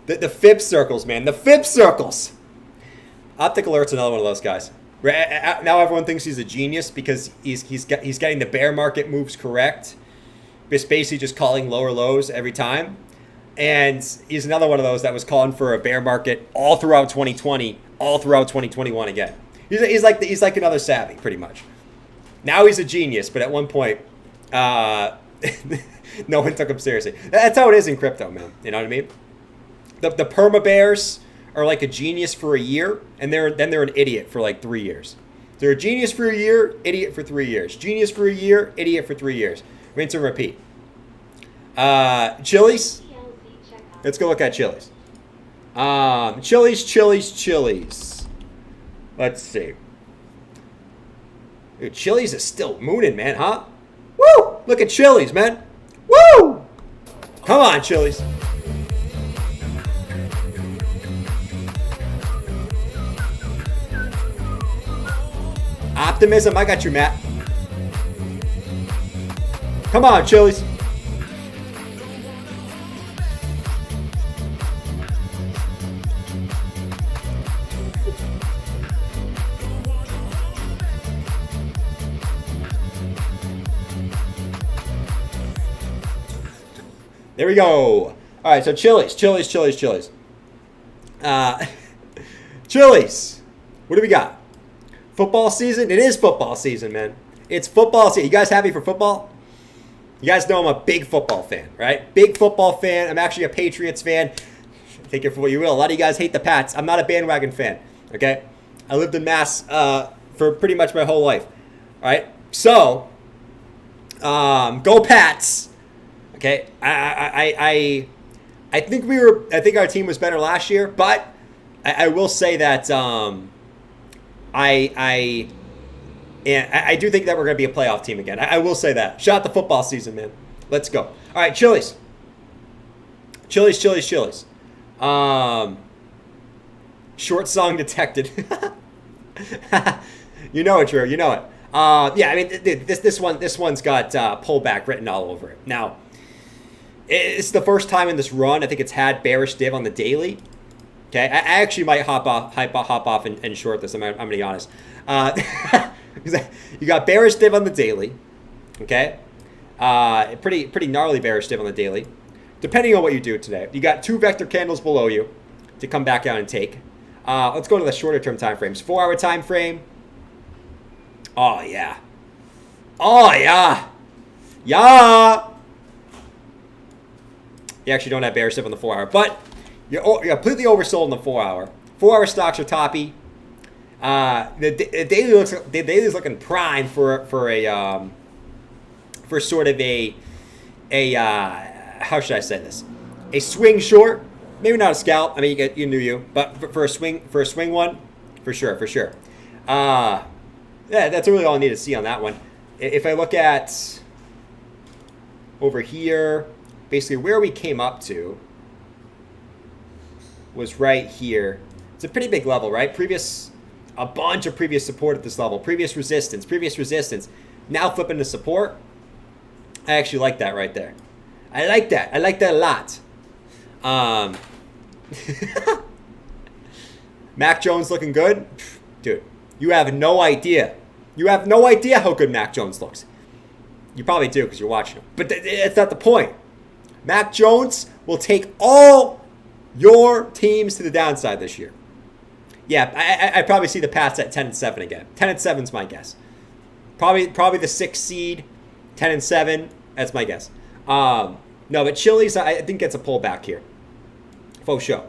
the fib circles, man. The fib circles. Optic Alert's another one of those guys. Now everyone thinks he's a genius because he's getting the bear market moves correct. It's basically just calling lower lows every time. And he's another one of those that was calling for a bear market all throughout 2020, all throughout 2021 again. He's like another Savvy, pretty much. Now he's a genius, but at one point, no one took him seriously. That's how it is in crypto, man. You know what I mean? The perma bears are like a genius for a year, and they're an idiot for like 3 years. They're a genius for a year, idiot for 3 years. Genius for a year, idiot for 3 years. Rinse and repeat. Chili's. Let's go look at Chili's. Chili's. Let's see. Dude, Chili's is still mooning, man, huh? Woo! Look at Chili's, man. Woo! Come on, Chili's. Optimism, I got you, Matt. Come on, Chili's. There we go. All right, so Chili's. Chili's. Chili's. What do we got? Football season? It is football season, man. It's football season. You guys happy for football? You guys know I'm a big football fan, right? Big football fan. I'm actually a Patriots fan. Take it for what you will. A lot of you guys hate the Pats. I'm not a bandwagon fan, okay? I lived in Mass for pretty much my whole life, all right? So, go Pats, okay? I think our team was better last year, but I will say that I do think that we're going to be a playoff team again. I will say that. Shout out the football season, man. Let's go. All right, Chili's. Chili's. Short song detected. You know it, Drew. You know it. Yeah, I mean, this one's got pullback written all over it. Now, it's the first time in this run I think it's had bearish div on the daily. Okay, I actually might hop off and short this. I'm going to be honest. You got bearish div on the daily. Okay, pretty gnarly bearish div on the daily. Depending on what you do today, you got 2 vector candles below you to come back out and take. Let's go to the shorter term time frames. 4-hour time frame. Oh yeah. Yeah. You actually don't have bearish dip on the 4-hour, but you're completely oversold in the 4-hour. 4-hour stocks are toppy. The daily is looking prime for sort of a how should I say this? A swing short, maybe not a scalp. I mean, you knew you, but for a swing one, for sure. Yeah, that's really all I need to see on that one. If I look at over here, basically where we came up to was right here. It's a pretty big level, right? A bunch of previous support at this level, previous resistance. Now flipping to support. I actually like that right there. I like that a lot. Mac Jones looking good. Dude, you have no idea. You have no idea how good Mac Jones looks. You probably do because you're watching him. But it's not the point. Mac Jones will take all your teams to the downside this year. Yeah, I probably see the Pats at 10-7 again. 10-7 is my guess. Probably the 6th seed, 10-7. That's my guess. No, but Chili's, I think gets a pullback here. Faux show.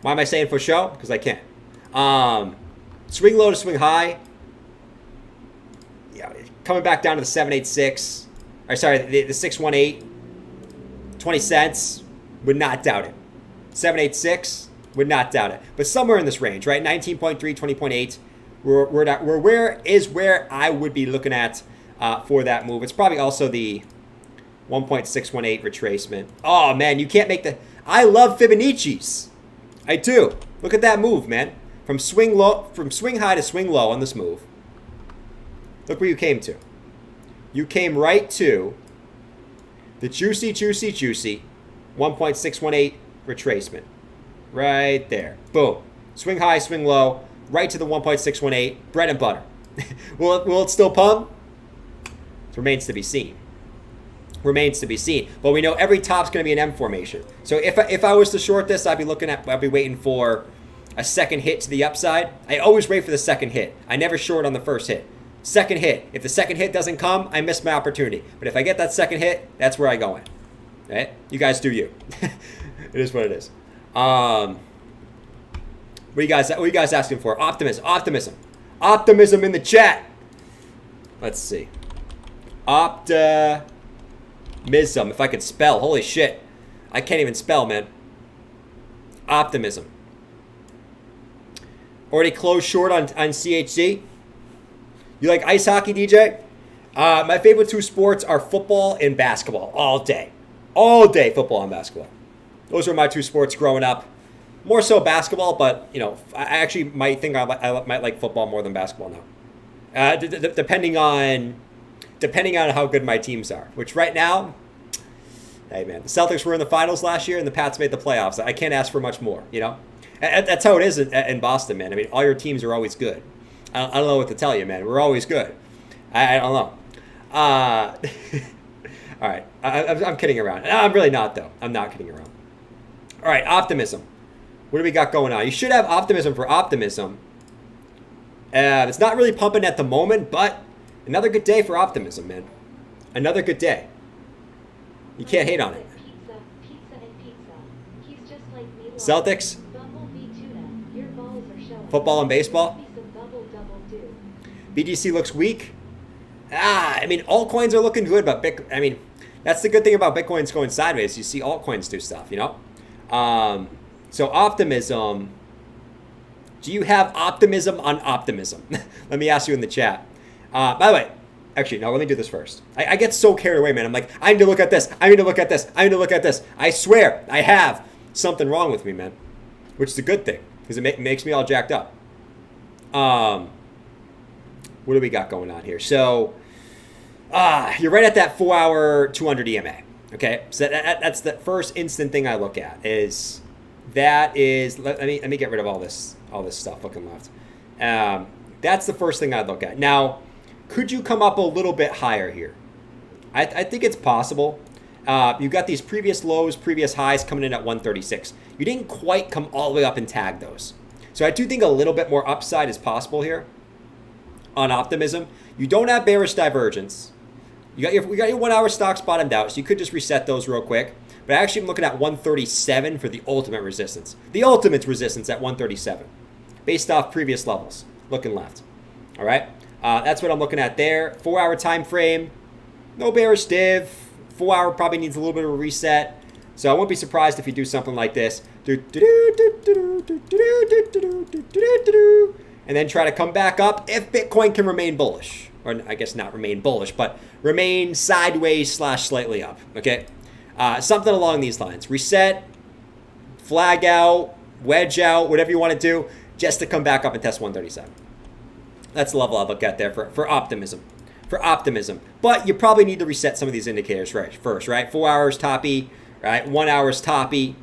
Why am I saying faux show? Because I can't. Swing low to swing high. Yeah, coming back down to the 786. Or sorry, the 618. 20 cents. Would not doubt it. 786. Would not doubt it. But somewhere in this range, right? 19.3, 20.8. We're where I would be looking at for that move. It's probably also the 1.618 retracement. Oh, man, you can't make the... I love Fibonacci's. I do. Look at that move, man. From swing high to swing low on this move. Look where you came to. You came right to the juicy 1.618 retracement. Right there. Boom. Swing high, swing low. Right to the 1.618. Bread and butter. Will it still pump? It remains to be seen. But we know every top's going to be an M formation. So if I was to short this, I'd be waiting for a second hit to the upside. I always wait for the second hit. I never short on the first hit. Second hit. If the second hit doesn't come, I miss my opportunity. But if I get that second hit, that's where I go in. Right? You guys do you. It is what it is. What are you guys asking for? Optimism in the chat. Let's see. Optimism. If I could spell. Holy shit. I can't even spell, man. Optimism. Already closed short on CHC. You like ice hockey, DJ? My favorite 2 sports are football and basketball. All day. Football and basketball. Those were my 2 sports growing up. More so basketball, but, I actually might think I might like football more than basketball now. Depending on how good my teams are. Which right now, hey, man, the Celtics were in the finals last year and the Pats made the playoffs. I can't ask for much more, That's how it is in Boston, man. I mean, all your teams are always good. I don't know what to tell you, man. We're always good. I don't know. All right. I'm kidding around. I'm really not, though. I'm not kidding around. All right, optimism. What do we got going on? You should have optimism for optimism. It's not really pumping at the moment, but another good day for optimism, man. Another good day. You can't hate on it. Pizza, pizza, and pizza. He's just like me. Celtics, Bumblebee tuna. Your balls are showing. football and baseball. Must be some bubble double do. BGC looks weak. I mean, altcoins are looking good, but that's the good thing about Bitcoin's going sideways. You see altcoins do stuff, you know? So optimism. Do you have optimism on optimism? Let me ask you in the chat. By the way, actually, no, let me do this first. I get so carried away, man. I'm like, I need to look at this. I need to look at this. I need to look at this. I swear, I have something wrong with me, man. Which is a good thing, because it makes me all jacked up. What do we got going on here? So, you're right at that 4 hour 200 EMA. Okay, so that's the first instant thing I look at. Let me get rid of all this stuff looking left. That's the first thing I'd look at. Now, could you come up a little bit higher here? I think it's possible. You've got these previous lows, previous highs coming in at 136. You didn't quite come all the way up and tag those. So I do think a little bit more upside is possible here on optimism. You don't have bearish divergence. We got your 1 hour stocks bottomed out, so you could just reset those real quick. But actually, I'm looking at 137 for the ultimate resistance. The ultimate resistance at 137, based off previous levels. Looking left. All right, that's what I'm looking at there. 4 hour time frame, no bearish div. 4 hour probably needs a little bit of a reset. So I won't be surprised if you do something like this. And then try to come back up if Bitcoin can remain bullish. Or I guess not remain bullish, but remain sideways / slightly up. Okay, something along these lines. Reset, flag out, wedge out, whatever you want to do, just to come back up and test 137. That's the level I'll look at there for optimism. For optimism. But you probably need to reset some of these indicators first, right? 4 hours toppy, right? 1 hour's toppy.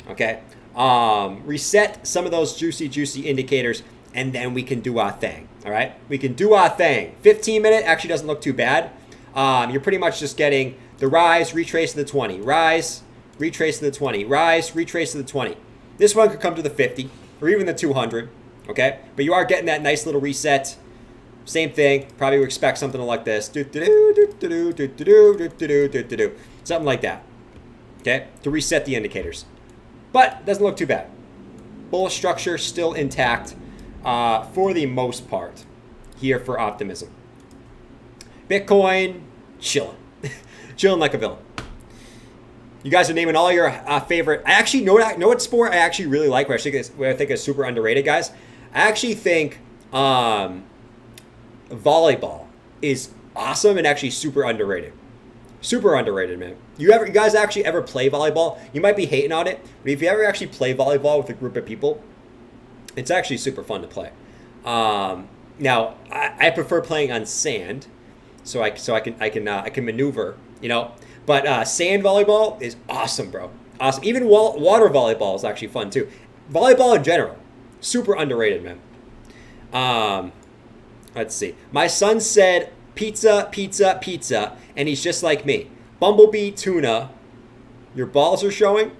Okay. Reset some of those juicy indicators, and then we can do our thing. All right, we can do our thing. 15-minute actually doesn't look too bad. You're pretty much just getting the rise, retrace to the 20, rise, retrace to the 20, rise, retrace to the 20. This one could come to the 50 or even the 200. Okay, but you are getting that nice little reset. Same thing. Probably would expect something like this. Something like that. Okay, to reset the indicators. But it doesn't look too bad. Bullish structure still intact. For the most part, here for optimism. Bitcoin, chilling. Chilling like a villain. You guys are naming all your favorite. I actually know what sport I actually really like, what I think is super underrated, guys. I actually think volleyball is awesome and actually super underrated. Super underrated, man. You guys actually ever play volleyball? You might be hating on it, but if you ever actually play volleyball with a group of people, it's actually super fun to play. Now, I prefer playing on sand, so I can maneuver, you know. But sand volleyball is awesome, bro. Awesome. Even water volleyball is actually fun too. Volleyball in general, super underrated, man. Let's see. My son said pizza, pizza, pizza, and he's just like me. Bumblebee tuna. Your balls are showing.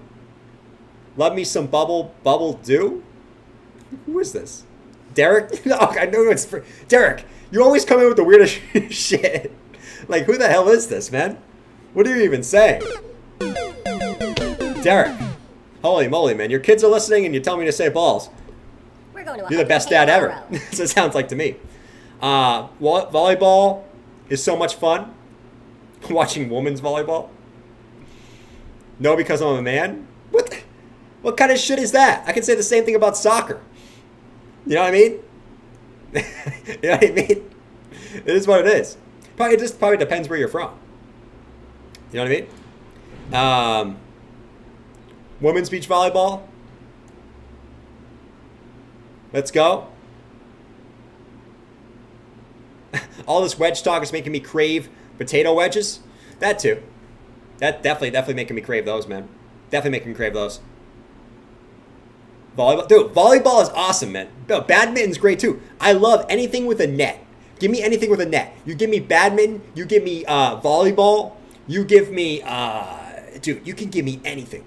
Love me some bubble dew. Who is this? Derek? Oh, I know it's Derek. You always come in with the weirdest shit. Like, who the hell is this, man? What are you even saying? Derek. Holy moly, man. Your kids are listening and you tell me to say balls. We're going to You're the best dad ever. So it sounds like to me. Volleyball is so much fun. Watching women's volleyball. No, because I'm a man? What kind of shit is that? I can say the same thing about soccer. You know what I mean? You know what I mean? It is what it is. It just probably depends where you're from. You know what I mean? Women's beach volleyball. Let's go. All this wedge talk is making me crave potato wedges. That too. That definitely making me crave those, man. Definitely making me crave those. Volleyball, dude, volleyball is awesome, man. Badminton's great too. I love anything with a net. Give me anything with a net. You give me badminton, you give me volleyball, you give me, dude, you can give me anything.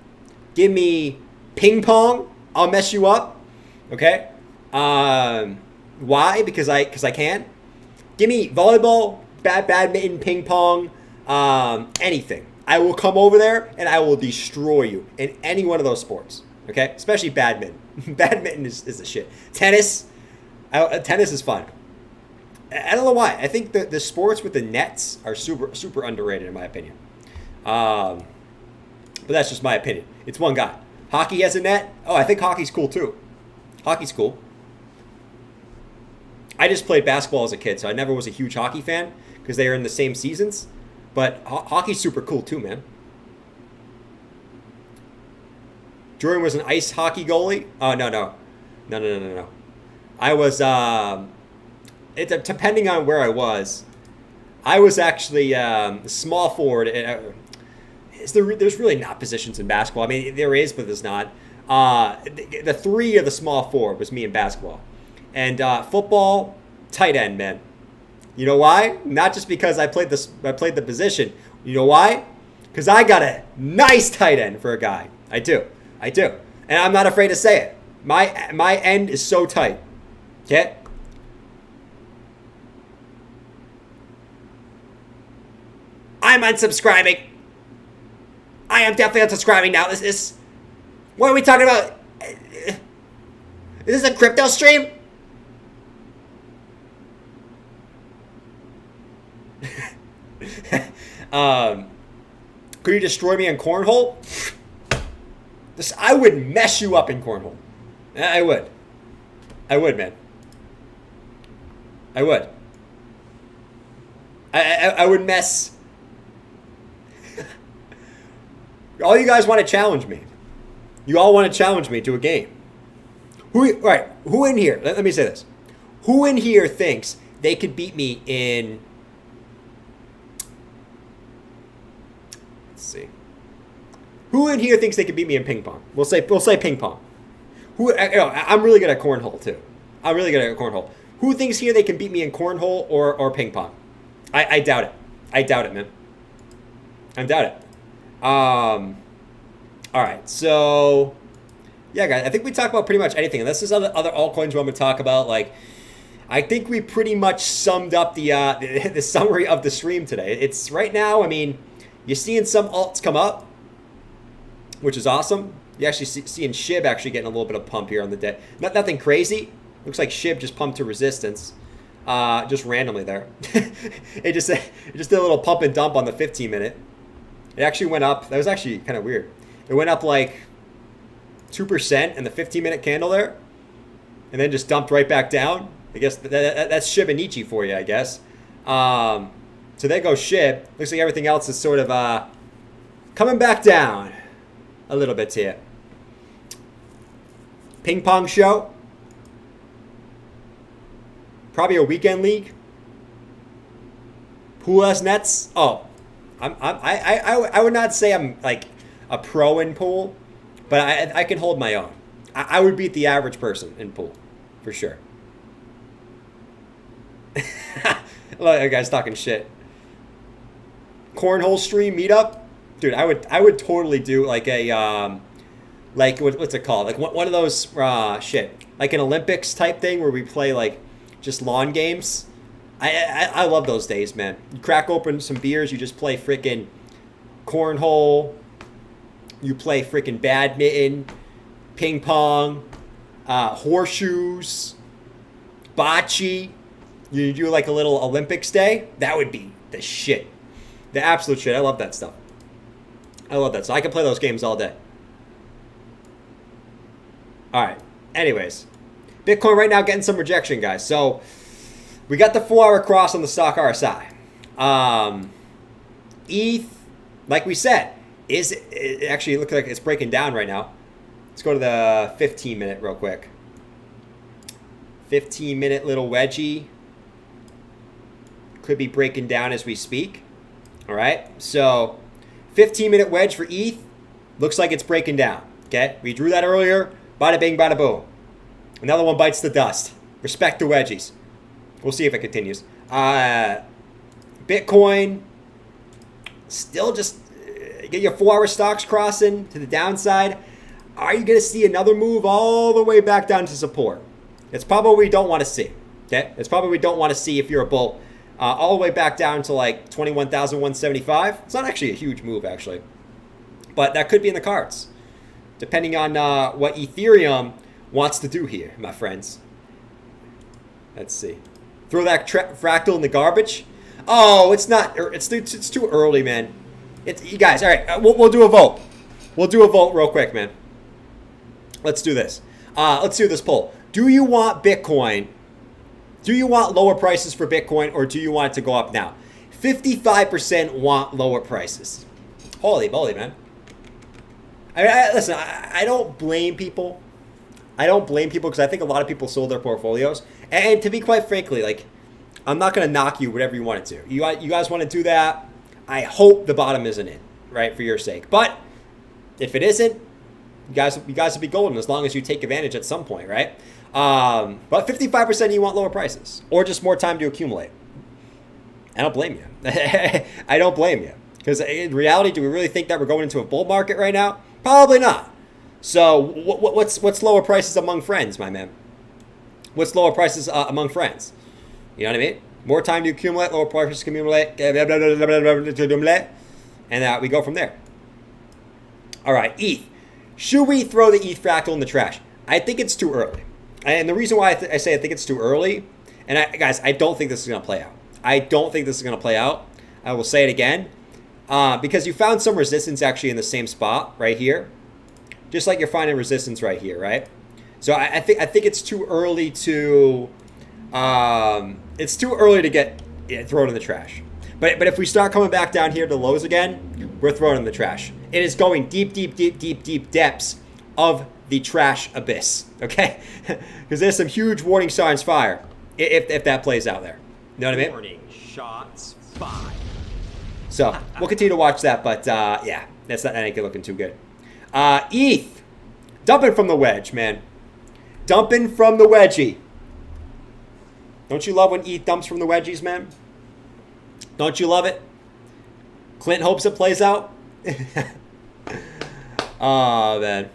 Give me ping pong, I'll mess you up, okay? Why? Because I can. Give me volleyball, badminton, ping pong, anything. I will come over there and I will destroy you in any one of those sports. Okay, especially badminton. Badminton is the shit. Tennis is fun. I don't know why. I think the sports with the nets are super underrated in my opinion. But that's just my opinion. It's one guy. Hockey has a net. Oh, I think hockey's cool too. Hockey's cool. I just played basketball as a kid, so I never was a huge hockey fan because they are in the same seasons. But hockey's super cool too, man. Jordan was an ice hockey goalie. Oh, no. I was, depending on where I was actually small forward. There's really not positions in basketball. I mean, there is, but there's not. The three of the small forward was me in basketball. And football, tight end, man. You know why? Not just because I played the position. You know why? Because I got a nice tight end for a guy. I do. And I'm not afraid to say it. My end is so tight. Okay? I'm unsubscribing. I am definitely unsubscribing now. What are we talking about? Is this a crypto stream? Could you destroy me in cornhole? I would mess you up in cornhole. I would, man. I would. I would mess. All you guys want to challenge me. You all want to challenge me to a game. Who in here? Let me say this. Who in here thinks they could beat me in? Let's see. Who in here thinks they could beat me in ping pong? We'll say ping pong. I'm really good at cornhole too. I'm really good at cornhole. Who thinks here they can beat me in cornhole or ping pong? I doubt it. I doubt it, man. I doubt it. All right, so yeah, guys, I think we talked about pretty much anything. Unless there's other altcoins we want to talk about. Like, I think we pretty much summed up the summary of the stream today. It's right now. I mean, you're seeing some alts come up, which is awesome. You're actually seeing SHIB actually getting a little bit of pump here on the day. Nothing crazy. Looks like SHIB just pumped to resistance, just randomly there. it just did a little pump and dump on the 15-minute. It actually went up. That was actually kind of weird. It went up like 2% in the 15-minute candle there, and then just dumped right back down. I guess that's Shibanichi for you, I guess. So there goes SHIB. Looks like everything else is sort of coming back down a little bit here. Ping pong show. Probably a weekend league. Pool has nets. Oh, I would not say I'm like a pro in pool, but I can hold my own. I would beat the average person in pool, for sure. Look, you guys talking shit. Cornhole stream meetup, dude. I would totally do like a like what's it called? Like one of those like an Olympics type thing where we play like just lawn games. I love those days, man. You crack open some beers, you just play freaking cornhole, you play freaking badminton, ping pong, horseshoes, bocce. You do like a little Olympics day. That would be the shit. The absolute shit. I love that stuff. So I can play those games all day. All right. Anyways, Bitcoin right now getting some rejection, guys. So we got the 4-hour cross on the stock RSI. ETH, like we said, it actually looks like it's breaking down right now. Let's go to the 15-minute real quick. 15-minute little wedgie. Could be breaking down as we speak. All right. So 15-minute wedge for ETH. Looks like it's breaking down. Okay. We drew that earlier. Bada bing, bada boom. Another one bites the dust. Respect the wedgies. We'll see if it continues. Bitcoin, still just get your 4-hour stocks crossing to the downside. Are you going to see another move all the way back down to support? It's probably what we don't want to see. Okay? It's probably what we don't want to see if you're a bull. all the way back down to like 21,175. It's not actually a huge move, actually. But that could be in the cards, depending on what Ethereum wants to do here, my friends. Let's see. Throw that fractal in the garbage. Oh, it's not. It's too early, man. You guys, all right. We'll do a vote. We'll do a vote real quick, man. Let's do this. Let's do this poll. Do you want Bitcoin? Do you want lower prices for Bitcoin, or do you want it to go up now? 55% want lower prices. Holy moly, man. Listen, I don't blame people. I don't blame people because I think a lot of people sold their portfolios. And to be quite frankly, like, I'm not going to knock you whatever you want to do. You guys want to do that. I hope the bottom isn't in, right, for your sake. But if it isn't, you guys will be golden as long as you take advantage at some point, right? But 55% you want lower prices or just more time to accumulate. I don't blame you. I don't blame you. Because in reality, do we really think that we're going into a bull market right now? Probably not. So what's lower prices among friends, my man? What's lower prices among friends? You know what I mean? More time to accumulate, lower prices to accumulate, and we go from there. All right, ETH. Should we throw the ETH fractal in the trash? I think it's too early. And the reason why I say I think it's too early, and guys, I don't think this is going to play out. I don't think this is going to play out. I will say it again. Because you found some resistance actually in the same spot right here. Just like you're finding resistance right here, right? So I think it's too early to get thrown in the trash. But if we start coming back down here to lows again, we're thrown in the trash. It is going deep depths of the trash abyss. Okay, because there's some huge warning signs fire if that plays out there. You know what I mean? Warning shots fired. So we'll continue to watch that, but yeah, that ain't looking too good. ETH, dumping from the wedge, man. Dumping from the wedgie. Don't you love when ETH dumps from the wedgies, man? Don't you love it? Clint hopes it plays out. Oh, man.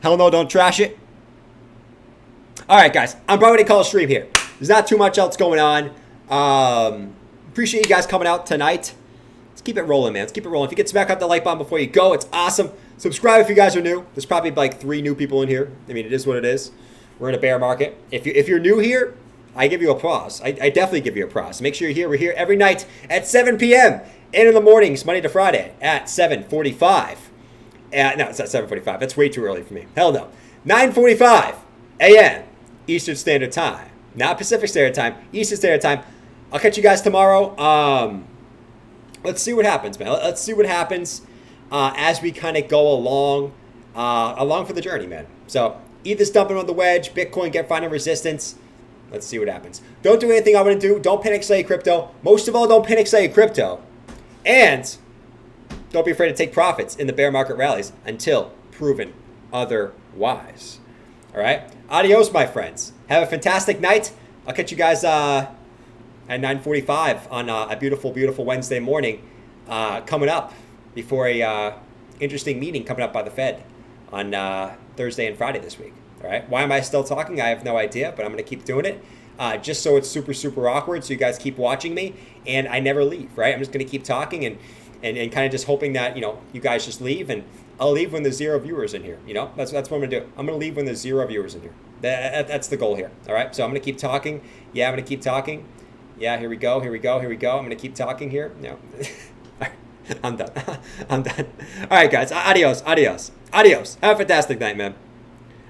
Hell no, don't trash it. All right, guys, I'm probably going to call a stream here. There's not too much else going on. Appreciate you guys coming out tonight. Let's keep it rolling, man. Let's keep it rolling. If you get smack out the like button before you go, it's awesome. Subscribe if you guys are new. There's probably like 3 new people in here. I mean, it is what it is. We're in a bear market. If you're new here, I give you applause. I definitely give you applause. Make sure you're here. We're here every night at 7 p.m. and in the mornings, Monday to Friday at 7:45. No, it's not 7:45. That's way too early for me. Hell no. 9:45 a.m. Eastern Standard Time. Not Pacific Standard Time. Eastern Standard Time. I'll catch you guys tomorrow. Let's see what happens, man. Let's see what happens as we kind of go along for the journey, man. So ETH is dumping on the wedge. Bitcoin finding resistance. Let's see what happens. Don't do anything I want to do. Don't panic sell your crypto. Most of all, don't panic sell your crypto. And don't be afraid to take profits in the bear market rallies until proven otherwise. All right? Adios, my friends. Have a fantastic night. I'll catch you guys at 9:45 on a beautiful, beautiful Wednesday morning coming up before a interesting meeting coming up by the Fed on Thursday and Friday this week. All right. Why am I still talking? I have no idea, but I'm going to keep doing it just so it's super, super awkward. So you guys keep watching me and I never leave. Right. I'm just going to keep talking and kind of just hoping that, you guys just leave, and I'll leave when there's 0 viewers in here. That's what I'm going to do. I'm going to leave when there's 0 viewers in here. That's the goal here. All right. So I'm going to keep talking. Yeah, I'm going to keep talking. Yeah, here we go. I'm going to keep talking here. No. I'm done. I'm done. All right, guys. Adios. Have a fantastic night, man.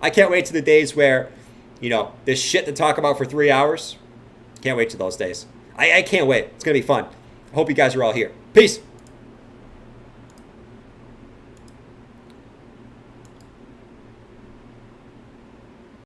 I can't wait to the days where, there's shit to talk about for 3 hours. Can't wait to those days. I can't wait. It's going to be fun. I hope you guys are all here. Peace.